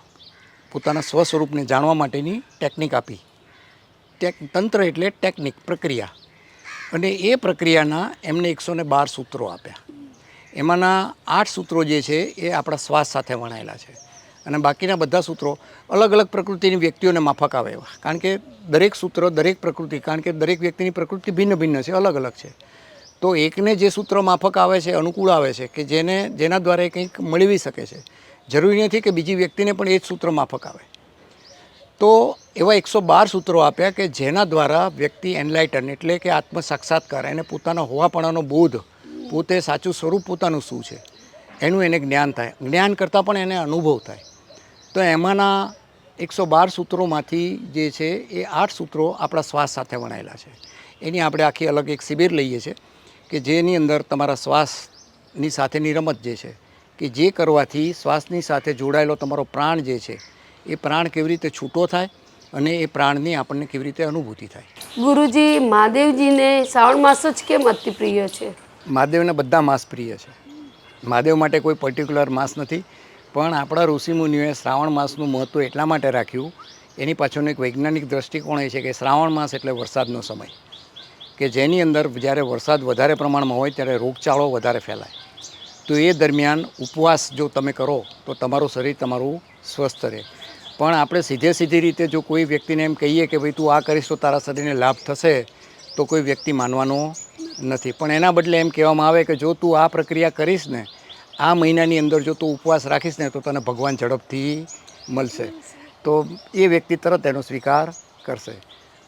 પોતાના સ્વસ્વરૂપને જાણવા માટેની ટેકનિક આપી. તંત્ર એટલે ટેકનિક, પ્રક્રિયા. અને એ પ્રક્રિયાના એમને 112 સૂત્રો આપ્યા. એમાંના 8 સૂત્રો જે છે એ આપણા શ્વાસ સાથે વણાયેલા છે, અને બાકીના બધા સૂત્રો અલગ અલગ પ્રકૃતિની વ્યક્તિઓને માફક આવે એવા. કારણ કે દરેક સૂત્ર દરેક પ્રકૃતિ, કારણ કે દરેક વ્યક્તિની પ્રકૃતિ ભિન્ન ભિન્ન છે, અલગ અલગ છે. તો એકને જે સૂત્ર માફક આવે છે, અનુકૂળ આવે છે, કે જેના દ્વારા એ કંઈક મેળવી શકે છે, જરૂરી નથી કે બીજી વ્યક્તિને પણ એ જ સૂત્ર માફક આવે. તો એવા 112 સૂત્રો આપ્યા કે જેના દ્વારા વ્યક્તિ એનલાઇટન એટલે કે આત્મ સાક્ષાત્કાર, એને પોતાના હોવાપણાનો બોધ, પોતે સાચું સ્વરૂપ પોતાનું શું છે એનું એને જ્ઞાન થાય. જ્ઞાન કરતાં પણ એને અનુભવ થાય. તો એમાંના 112 સૂત્રોમાંથી જે છે એ 8 સૂત્રો આપણા શ્વાસ સાથે વણાયેલા છે. એની આપણે આખી અલગ એક શિબિર લઈએ છીએ કે જેની અંદર તમારા શ્વાસની સાથેની રમત જે છે, કે જે કરવાથી શ્વાસની સાથે જોડાયેલો તમારો પ્રાણ જે છે એ પ્રાણ કેવી રીતે છૂટો થાય અને એ પ્રાણની આપણને કેવી રીતે અનુભૂતિ થાય. ગુરુજી, મહાદેવજીને શ્રાવણ માસ જ કેમ અતિ પ્રિય છે? મહાદેવને બધા માસ પ્રિય છે. મહાદેવ માટે કોઈ પર્ટિક્યુલર માસ નથી, પણ આપણા ઋષિમુનિઓએ શ્રાવણ માસનું મહત્ત્વ એટલા માટે રાખ્યું, એની પાછળનો એક વૈજ્ઞાનિક દૃષ્ટિકોણ એ છે કે શ્રાવણ માસ એટલે વરસાદનો સમય, કે જેની અંદર જ્યારે વરસાદ વધારે પ્રમાણમાં હોય ત્યારે રોગચાળો વધારે ફેલાય. તો એ દરમિયાન ઉપવાસ જો તમે કરો તો તમારું શરીર તમારું સ્વસ્થ રહે. પણ આપણે સીધી રીતે જો કોઈ વ્યક્તિને એમ કહીએ કે ભાઈ તું આ કરીશ તો તારા શરીરને લાભ થશે, તો કોઈ વ્યક્તિ માનવાનો નથી. પણ એના બદલે એમ કહેવામાં આવે કે જો તું આ પ્રક્રિયા કરીશ ને, આ મહિનાની અંદર જો તું ઉપવાસ રાખીશ ને, તો તને ભગવાન ઝડપથી મળશે. તો એ વ્યક્તિ તરત એનો સ્વીકાર કરશે.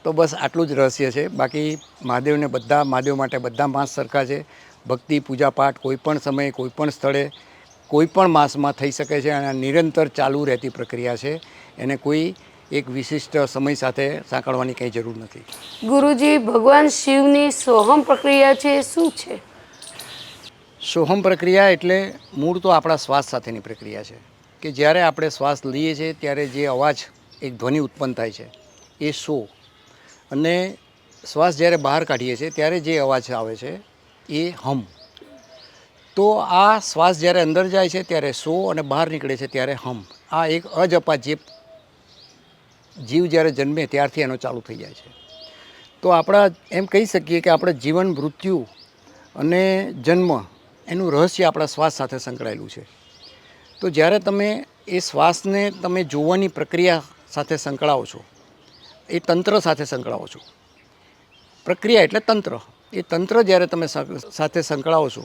તો બસ આટલું જ રહસ્ય છે. બાકી મહાદેવ માટે બધા માસ સરખા છે. ભક્તિ, પૂજાપાઠ કોઈ પણ સમયે, કોઈ પણ સ્થળે, કોઈ પણ માસમાં થઈ શકે છે, અને નિરંતર ચાલુ રહેતી પ્રક્રિયા છે. એને કોઈ એક વિશિષ્ટ સમય સાથે સાંકળવાની કંઈ જરૂર નથી. ગુરુજી, ભગવાન શિવની સોહમ પ્રક્રિયા છે, શું છે? સોહમ પ્રક્રિયા એટલે મૂળ તો આપણા શ્વાસ સાથેની પ્રક્રિયા છે, કે જ્યારે આપણે શ્વાસ લઈએ છીએ ત્યારે જે અવાજ, એક ધ્વનિ ઉત્પન્ન થાય છે એ સો, અને શ્વાસ જ્યારે બહાર કાઢીએ છીએ ત્યારે જે અવાજ આવે છે એ હમ. તો આ શ્વાસ જ્યારે અંદર જાય છે ત્યારે સો, અને બહાર નીકળે છે ત્યારે હમ. આ એક અજપા જીવ જ્યારે જન્મે ત્યારથી એનો ચાલુ થઈ જાય છે. તો આપણા એમ કહી શકીએ કે આપણે જીવન, મૃત્યુ અને જન્મ એનું રહસ્ય આપણા શ્વાસ સાથે સંકળાયેલું છે. તો જ્યારે તમે એ શ્વાસને તમે જોવાની પ્રક્રિયા સાથે સંકળાવો છો, એ તંત્ર સાથે સંકળાવો છો. પ્રક્રિયા એટલે તંત્ર. એ તંત્ર જ્યારે તમે સાથે સંકળાવો છો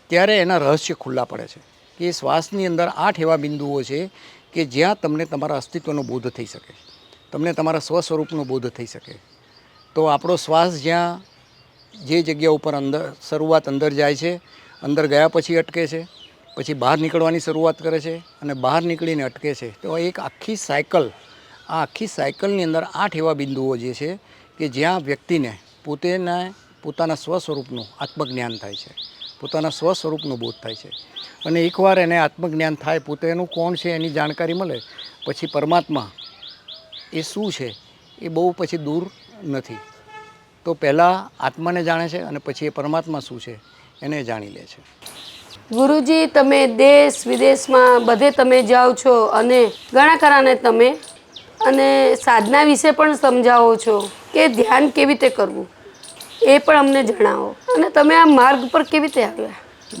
ત્યારે એના રહસ્ય ખુલ્લા પડે છે. કે એ શ્વાસની અંદર 8 એવા બિંદુઓ છે કે જ્યાં તમને તમારા અસ્તિત્વનો બોધ થઈ શકે, તમને તમારા સ્વસ્વરૂપનો બોધ થઈ શકે. તો આપણો શ્વાસ જ્યાં જે જગ્યા ઉપર શરૂઆત અંદર જાય છે, અંદર ગયા પછી અટકે છે, પછી બહાર નીકળવાની શરૂઆત કરે છે, અને બહાર નીકળીને અટકે છે. તો એક આખી સાયકલ, આ આખી સાયકલની અંદર 8 એવા બિંદુઓ જે છે કે જ્યાં વ્યક્તિને પોતાના સ્વસ્વરૂપનું આત્મજ્ઞાન થાય છે, પોતાના સ્વસ્વરૂપનો બોધ થાય છે. અને એકવાર એને આત્મજ્ઞાન થાય, પોતે એનું કોણ છે એની જાણકારી મળે, પછી પરમાત્મા એ શું છે એ બહુ પછી દૂર નથી. તો પહેલાં આત્માને જાણે છે અને પછી એ પરમાત્મા શું છે એને જાણી લે છે. ગુરુજી, તમે દેશ વિદેશમાં બધે તમે જાઓ છો અને ઘણા ખરાને તમે અને સાધના વિશે પણ સમજાવો છો કે ધ્યાન કેવી રીતે કરવું, એ પણ અમને જણાવો. અને તમે આ માર્ગ પર કેવી રીતે આવ્યા?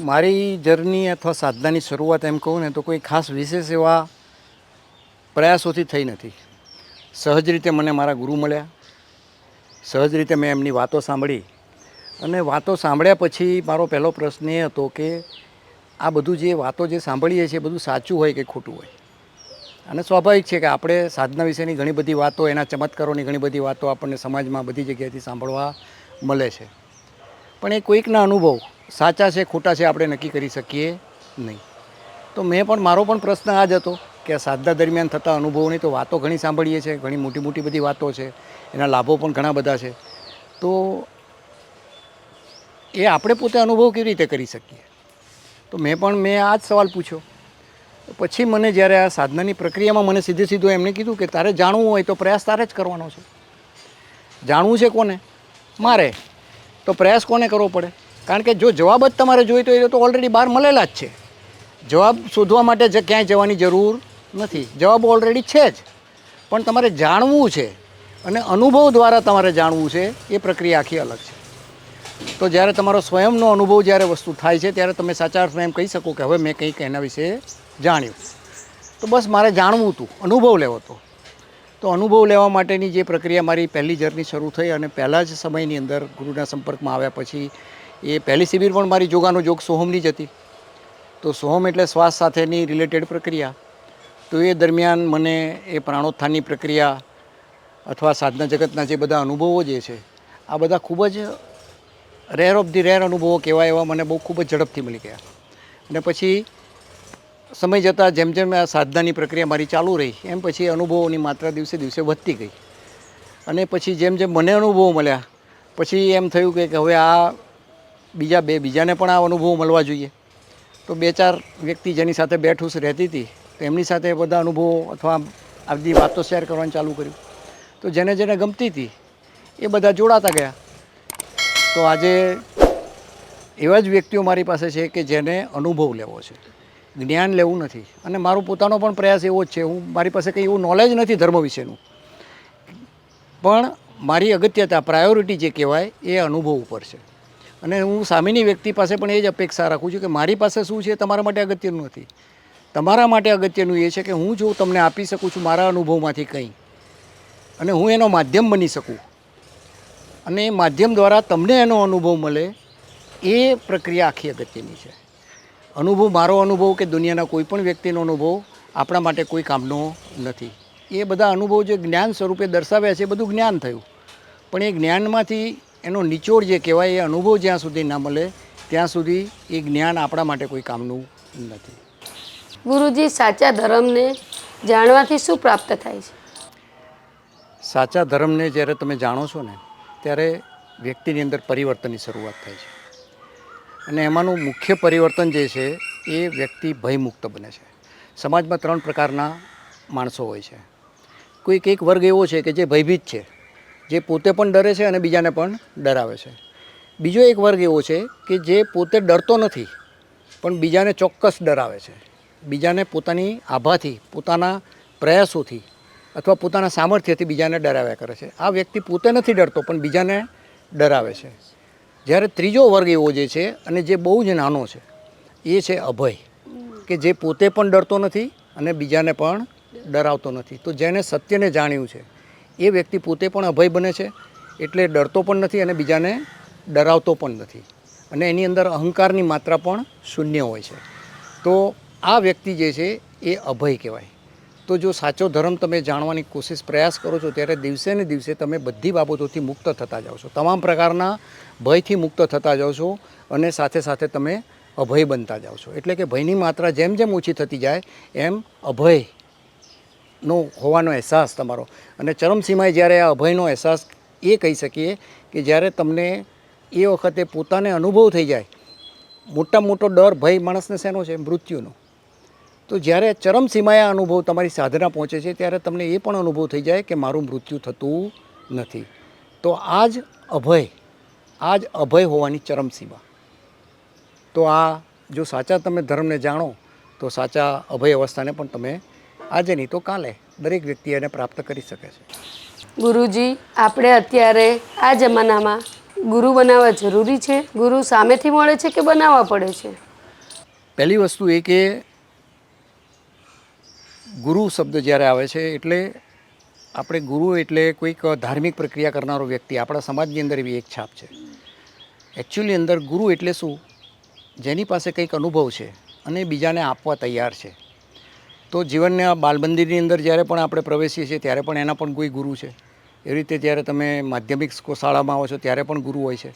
મારી જર્ની અથવા સાધનાની શરૂઆત એમ કહું ને તો કોઈ ખાસ વિશેષ એવા પ્રયાસોથી થઈ નથી. સહજ રીતે મને મારા ગુરુ મળ્યા, સહજ રીતે મેં એમની વાતો સાંભળી, અને વાતો સાંભળ્યા પછી મારો પહેલો પ્રશ્ન એ હતો કે આ બધું જે વાતો જે સાંભળીએ છીએ બધું સાચું હોય કે ખોટું હોય. અને સ્વાભાવિક છે કે આપણે સાધના વિશેની ઘણી બધી વાતો, એના ચમત્કારોની ઘણી બધી વાતો આપણને સમાજમાં બધી જગ્યાએથી સાંભળવા મળે છે, પણ એ કોઈકના અનુભવ સાચા છે ખોટા છે આપણે નક્કી કરી શકીએ નહીં. તો મારો પણ પ્રશ્ન આ જ હતો કે આ સાધના દરમિયાન થતા અનુભવોની તો વાતો ઘણી સાંભળીએ છીએ, ઘણી મોટી મોટી બધી વાતો છે, એના લાભો પણ ઘણા બધા છે. તો એ આપણે પોતે અનુભવ કેવી રીતે કરી શકીએ? તો મેં આ જ સવાલ પૂછ્યો. પછી મને જ્યારે આ સાધનાની પ્રક્રિયામાં મને સીધું એમણે કીધું કે તારે જાણવું હોય તો પ્રયાસ તારે જ કરવાનો છે. જાણવું છે કોને? મારે. તો પ્રયાસ કોને કરવો પડે? કારણ કે જો જવાબ જ તમારે જોઈતો હોય તો ઓલરેડી બહાર મળેલા જ છે. જવાબ શોધવા માટે ક્યાંય જવાની જરૂર નથી. જવાબ ઓલરેડી છે જ, પણ તમારે જાણવું છે અને અનુભવ દ્વારા તમારે જાણવું છે. એ પ્રક્રિયા આખી અલગ છે. તો જ્યારે તમારો સ્વયંનો અનુભવ જ્યારે વસ્તુ થાય છે ત્યારે તમે સાચા અર્થમાં એમ કહી શકો કે હવે મેં કંઈક એના વિશે જાણ્યું. તો બસ મારે જાણવું હતું, અનુભવ લેવો હતો. તો અનુભવ લેવા માટેની જે પ્રક્રિયા મારી પહેલી જર્ની શરૂ થઈ અને પહેલાં જ સમયની અંદર ગુરુના સંપર્કમાં આવ્યા પછી એ પહેલી શિબિર પણ મારી જોગાનો જોગ સોહમની જ હતી. તો સોહમ એટલે શ્વાસ સાથેની રિલેટેડ પ્રક્રિયા. તો એ દરમિયાન મને એ પ્રાણોત્થાનની પ્રક્રિયા અથવા સાધના જગતના જે બધા અનુભવો જે છે આ બધા ખૂબ જ રેર ઓફ ધી રેર અનુભવો કહેવાય એવા મને બહુ ખૂબ જ ઝડપથી મળી ગયા. અને પછી સમય જતાં જેમ જેમ આ સાધનાની પ્રક્રિયા મારી ચાલુ રહી એમ પછી અનુભવોની માત્રા દિવસે દિવસે વધતી ગઈ. અને પછી જેમ જેમ મને અનુભવો મળ્યા પછી એમ થયું કે હવે આ બીજાને પણ આ અનુભવો મળવા જોઈએ. તો 2-4 વ્યક્તિ જેની સાથે બેઠું રહેતી હતી તો એમની સાથે બધા અનુભવો અથવા આ બધી વાતો શેર કરવાનું ચાલુ કર્યું. તો જેને ગમતી હતી એ બધા જોડાતા ગયા. તો આજે એવા જ વ્યક્તિઓ મારી પાસે છે કે જેને અનુભવ લેવો છે, જ્ઞાન લેવું નથી. અને મારો પોતાનો પણ પ્રયાસ એવો જ છે. મારી પાસે કંઈ એવું નોલેજ નથી ધર્મ વિશેનું, પણ મારી અગત્યતા પ્રાયોરિટી જે કહેવાય એ અનુભવ ઉપર છે. અને હું સામેની વ્યક્તિ પાસે પણ એ જ અપેક્ષા રાખું છું કે મારી પાસે શું છે તમારા માટે અગત્યનું નથી. તમારા માટે અગત્યનું એ છે કે હું જો તમને આપી શકું છું મારા અનુભવમાંથી કંઈ, અને હું એનો માધ્યમ બની શકું અને એ માધ્યમ દ્વારા તમને એનો અનુભવ મળે, એ પ્રક્રિયા આખી અગત્યની છે. અનુભવ, મારો અનુભવ કે દુનિયાના કોઈ પણ વ્યક્તિનો અનુભવ આપણા માટે કોઈ કામનો નથી. એ બધા અનુભવ જે જ્ઞાન સ્વરૂપે દર્શાવ્યા છે એ બધું જ્ઞાન થયું, પણ એ જ્ઞાનમાંથી એનો નિચોડ જે કહેવાય એ અનુભવ જ્યાં સુધી ના મળે ત્યાં સુધી એ જ્ઞાન આપણા માટે કોઈ કામનું નથી. ગુરુજી, સાચા ધર્મને જાણવાથી શું પ્રાપ્ત થાય છે? સાચા ધર્મને જ્યારે તમે જાણો છો ને ત્યારે વ્યક્તિની અંદર પરિવર્તનની શરૂઆત થાય છે. અને એમાંનું મુખ્ય પરિવર્તન જે છે એ વ્યક્તિ ભયમુક્ત બને છે. સમાજમાં 3 પ્રકારના માણસો હોય છે. કોઈક એક વર્ગ એવો છે કે જે ભયભીત છે, જે પોતે પણ ડરે છે અને બીજાને પણ ડરાવે છે. બીજો એક વર્ગ એવો છે કે જે પોતે ડરતો નથી પણ બીજાને ચોક્કસ ડરાવે છે. બીજાને પોતાની આભાથી, પોતાના પ્રયાસોથી અથવા પોતાના સામર્થ્યથી બીજાને ડરાવ્યા કરે છે. આ વ્યક્તિ પોતે નથી ડરતો પણ બીજાને ડરાવે છે. જ્યારે ત્રીજો વર્ગ એવો જે છે અને જે બહુ જ નાનો છે એ છે અભય, કે જે પોતે પણ ડરતો નથી અને બીજાને પણ ડરાવતો નથી. તો જેને સત્યને જાણ્યું છે એ વ્યક્તિ પોતે પણ અભય બને છે, એટલે ડરતો પણ નથી અને બીજાને ડરાવતો પણ નથી. અને એની અંદર અહંકારની માત્રા પણ શૂન્ય હોય છે. તો આ વ્યક્તિ જે છે એ અભય કહેવાય. તો જો સાચો ધર્મ તમે જાણવાની પ્રયાસ કરો છો ત્યારે દિવસે ને દિવસે તમે બધી બાબતોથી મુક્ત થતા જાઓ છો, તમામ પ્રકારના ભયથી મુક્ત થતા જાઓ છો અને સાથે સાથે તમે અભય બનતા જાઓ છો. એટલે કે ભયની માત્રા જેમ જેમ ઓછી થતી જાય એમ અભયનો હોવાનો અહેસાસ તમારો, અને ચરમસીમાએ જ્યારે આ અભયનો અહેસાસ એ કહી શકીએ કે જ્યારે તમને એ વખતે પોતાને અનુભવ થઈ જાય. મોટામાં મોટો ડર, ભય માણસને શેનો છે? મૃત્યુનો. તો જ્યારે ચરમસીમાએ આ અનુભવ તમારી સાધના પહોંચે છે ત્યારે તમને એ પણ અનુભવ થઈ જાય કે મારું મૃત્યુ થતું નથી. તો આ જ અભય હોવાની ચરમસીમા. તો આ જો સાચા તમે ધર્મને જાણો તો સાચા અભય અવસ્થાને પણ તમે આજે નહીં તો કાલે દરેક વ્યક્તિ એને પ્રાપ્ત કરી શકે છે. ગુરુજી, આપણે અત્યારે આ જમાનામાં ગુરુ બનાવવા જરૂરી છે? ગુરુ સામેથી મળે છે કે બનાવવા પડે છે? પહેલી વસ્તુ એ કે ગુરુ શબ્દ જ્યારે આવે છે એટલે આપણે ગુરુ એટલે કોઈક ધાર્મિક પ્રક્રિયા કરનારો વ્યક્તિ, આપણા સમાજની અંદર એવી એક છાપ છે. એકચ્યુઅલી અંદર ગુરુ એટલે શું? જેની પાસે કંઈક અનુભવ છે અને બીજાને આપવા તૈયાર છે. તો જીવનના બાલમંદિરની અંદર જ્યારે પણ આપણે પ્રવેશીએ છીએ ત્યારે પણ એના પણ કોઈ ગુરુ છે. એવી રીતે જ્યારે તમે માધ્યમિક શાળામાં આવો છો ત્યારે પણ ગુરુ હોય છે,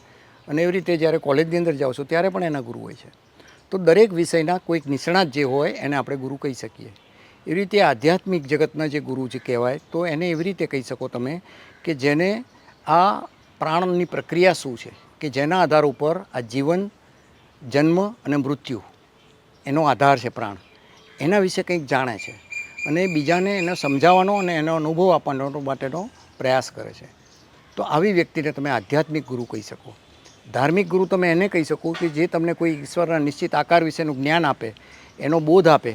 અને એવી રીતે જ્યારે કોલેજની અંદર જાઓ છો ત્યારે પણ એના ગુરુ હોય છે. તો દરેક વિષયના કોઈક નિષ્ણાત જે હોય એને આપણે ગુરુ કહી શકીએ. એવી રીતે આધ્યાત્મિક જગતના જે ગુરુ જે કહેવાય તો એને એવી રીતે કહી શકો તમે કે જેને આ પ્રાણની પ્રક્રિયા શું છે કે જેના આધાર ઉપર આ જીવન, જન્મ અને મૃત્યુ એનો આધાર છે પ્રાણ, એના વિશે કંઈક જાણે છે અને બીજાને એને સમજાવવાનો અને એનો અનુભવ આપવાનો માટેનો પ્રયાસ કરે છે. તો આવી વ્યક્તિને તમે આધ્યાત્મિક ગુરુ કહી શકો. ધાર્મિક ગુરુ તમે એને કહી શકો કે જે તમને કોઈ ઈશ્વરના નિશ્ચિત આકાર વિશેનું જ્ઞાન આપે, એનો બોધ આપે,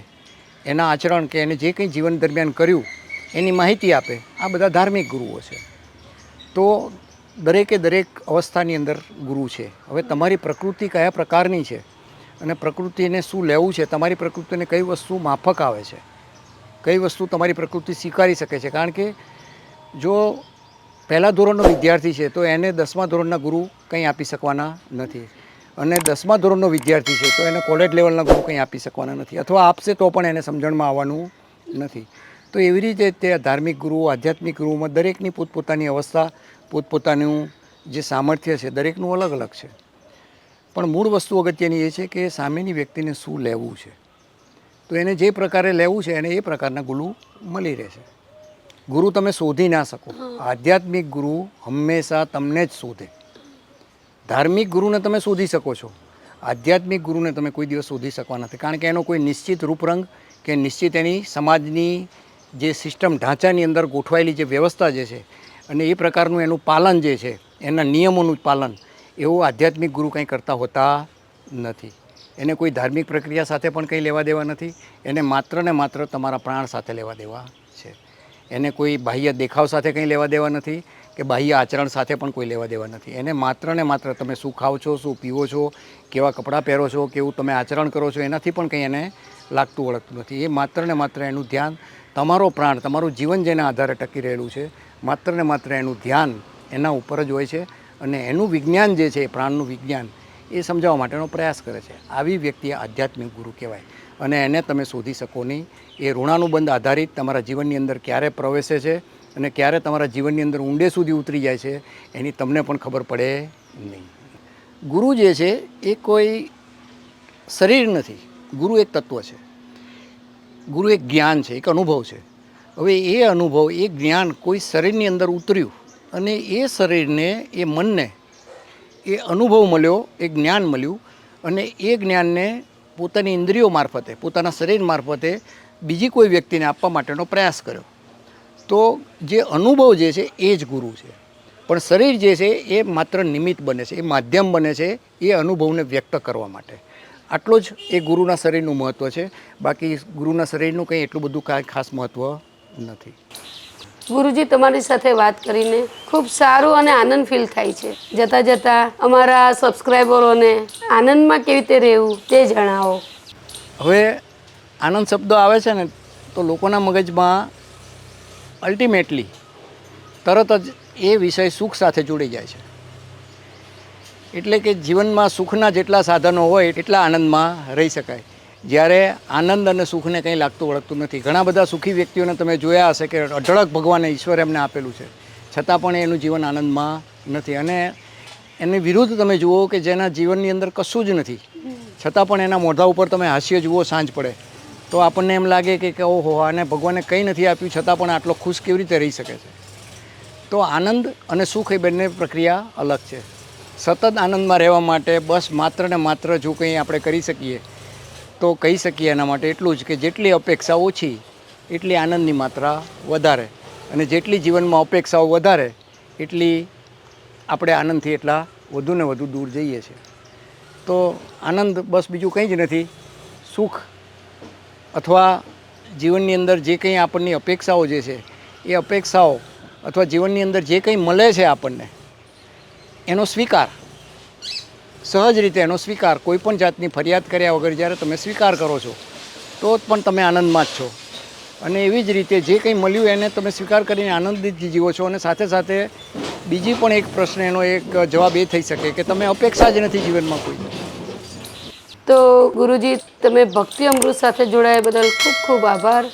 એના આચરણ કે એને જે કંઈ જીવન દરમિયાન કર્યું એની માહિતી આપે. આ બધા ધાર્મિક ગુરુઓ છે. તો દરેકે દરેક અવસ્થાની અંદર ગુરુ છે. હવે તમારી પ્રકૃતિ કયા પ્રકારની છે અને પ્રકૃતિને શું લેવું છે, તમારી પ્રકૃતિને કઈ વસ્તુ માફક આવે છે, કઈ વસ્તુ તમારી પ્રકૃતિ સ્વીકારી શકે છે. કારણ કે જો પહેલા ધોરણનો વિદ્યાર્થી છે તો એને 10મા ધોરણના ગુરુ કંઈ આપી શકવાના નથી, અને 10મા ધોરણનો વિદ્યાર્થી છે તો એને કોલેજ લેવલના ગુરુ કંઈ આપી શકવાના નથી, અથવા આપશે તો પણ એને સમજણમાં આવવાનું નથી. તો એવી રીતે તે ધાર્મિક ગુરુઓ, આધ્યાત્મિક ગુરુઓમાં દરેકની પોતપોતાની અવસ્થા, પોતપોતાનું જે સામર્થ્ય છે દરેકનું અલગ અલગ છે. પણ મૂળ વસ્તુ અગત્યની એ છે કે સામેની વ્યક્તિને શું લેવું છે, તો એને જે પ્રકારે લેવું છે એને એ પ્રકારના ગુરુ મળી રહે છે. ગુરુ તમે શોધી ના શકો. આધ્યાત્મિક ગુરુ હંમેશા તમને જ શોધે. ધાર્મિક ગુરુને તમે શોધી શકો છો, આધ્યાત્મિક ગુરુને તમે કોઈ દિવસ શોધી શકવા નથી. કારણ કે એનો કોઈ નિશ્ચિત રૂપરંગ કે નિશ્ચિત એની સમાજની જે સિસ્ટમ ઢાંચાની અંદર ગોઠવાયેલી જે વ્યવસ્થા જે છે અને એ પ્રકારનું એનું પાલન જે છે, એના નિયમોનું પાલન, એવું આધ્યાત્મિક ગુરુ કંઈ કરતા હોતા નથી. એને કોઈ ધાર્મિક પ્રક્રિયા સાથે પણ કંઈ લેવા દેવા નથી. એને માત્ર ને માત્ર તમારા પ્રાણ સાથે લેવા દેવા છે. એને કોઈ બાહ્ય દેખાવ સાથે કંઈ લેવા દેવા નથી કે બાહ્ય આચરણ સાથે પણ કોઈ લેવા દેવા નથી. એને માત્ર ને માત્ર તમે શું ખાઓ છો, શું પીવો છો, કેવા કપડાં પહેરો છો, કેવું તમે આચરણ કરો છો, એનાથી પણ કંઈ એને લાગતું વળગતું નથી. એ માત્ર ને માત્ર એનું ધ્યાન તમારો પ્રાણ, તમારું જીવન જેના આધારે ટકી રહેલું છે, માત્ર ને માત્ર એનું ધ્યાન એના ઉપર જ હોય છે અને એનું વિજ્ઞાન જે છે, પ્રાણનું વિજ્ઞાન, એ સમજાવવા માટેનો પ્રયાસ કરે છે. આવી વ્યક્તિ આધ્યાત્મિક ગુરુ કહેવાય અને એને તમે શોધી શકો નહીં. એ ઋણાનુબંધ આધારિત તમારા જીવનની અંદર ક્યારે પ્રવેશે છે અને ક્યારે તમારા જીવનની અંદર ઊંડે સુધી ઉતરી જાય છે એની તમને પણ ખબર પડે નહીં. ગુરુ જે છે એ કોઈ શરીર નથી. ગુરુ એક તત્વ છે. ગુરુ એક જ્ઞાન છે, એક અનુભવ છે. હવે એ અનુભવ, એ જ્ઞાન કોઈ શરીરની અંદર ઉતર્યું અને એ શરીરને, એ મનને એ અનુભવ મળ્યો, એ જ્ઞાન મળ્યું અને એ જ્ઞાનને પોતાની ઇન્દ્રિયો મારફતે, પોતાના શરીર મારફતે બીજી કોઈ વ્યક્તિને આપવા માટેનો પ્રયાસ કર્યો. તો જે અનુભવ જે છે એ જ ગુરુ છે. પણ શરીર જે છે એ માત્ર નિમિત્ત બને છે, એ માધ્યમ બને છે એ અનુભવને વ્યક્ત કરવા માટે. આટલો જ એ ગુરુના શરીરનું મહત્ત્વ છે. બાકી ગુરુના શરીરનું કંઈ એટલું બધું કાંઈ ખાસ મહત્ત્વ નથી. ગુરુજી, તમારી સાથે વાત કરીને ખૂબ સારું અને આનંદ ફીલ થાય છે. જતાં જતાં અમારા સબસ્ક્રાઈબરોને આનંદમાં કેવી રીતે રહેવું તે જણાવો. હવે આનંદ શબ્દ આવે છે ને તો લોકોના મગજમાં અલ્ટિમેટલી તરત જ એ વિષય સુખ સાથે જોડી જાય છે. એટલે કે જીવનમાં સુખના જેટલા સાધનો હોય એટલા આનંદમાં રહી શકાય. જ્યારે આનંદ અને સુખને કંઈ લાગતું વળગતું નથી. ઘણા બધા સુખી વ્યક્તિઓને તમે જોયા હશે કે અઢળક ભગવાને, ઈશ્વરે એમને આપેલું છે, છતાં પણ એનું જીવન આનંદમાં નથી. અને એની વિરુદ્ધ તમે જુઓ કે જેના જીવનની અંદર કશું જ નથી, છતાં પણ એના મોઢા ઉપર તમે હાસ્ય જુઓ સાંજ પડે તો આપણને એમ લાગે કે ઓહો, આને ભગવાને કંઈ નથી આપ્યું છતાં પણ આટલો ખુશ કેવી રીતે રહી શકે છે. તો આનંદ અને સુખ એ બંને પ્રક્રિયા અલગ છે. સતત આનંદમાં રહેવા માટે બસ માત્ર ને માત્ર જો કંઈ આપણે કરી શકીએ તો કહી શકીએ એના માટે એટલું જ કે જેટલી અપેક્ષા ઓછી એટલી આનંદની માત્રા વધારે, અને જેટલી જીવનમાં અપેક્ષાઓ વધારે એટલી આપણે આનંદથી એટલા વધુ ને વધુ દૂર જઈએ છીએ. તો આનંદ બસ બીજું કંઈ જ નથી. સુખ અથવા જીવનની અંદર જે કંઈ આપણની અપેક્ષાઓ જે છે એ અપેક્ષાઓ અથવા જીવનની અંદર જે કંઈ મળે છે આપણને એનો સ્વીકાર, સહજ રીતે એનો સ્વીકાર, કોઈ પણ જાતની ફરિયાદ કર્યા વગર જ્યારે તમે સ્વીકાર કરો છો તો પણ તમે આનંદમાં જ છો. અને એવી જ રીતે જે કંઈ મળ્યું એને તમે સ્વીકાર કરીને આનંદિત જીવો છો. અને સાથે સાથે બીજી પણ એક પ્રશ્ન, એનો એક જવાબ એ થઈ શકે કે તમે અપેક્ષા જ નથી જીવનમાં કોઈ. તો ગુરુજી, તમે ભક્તિ અમૃત સાથે જોડાયા બદલ ખૂબ ખૂબ આભાર.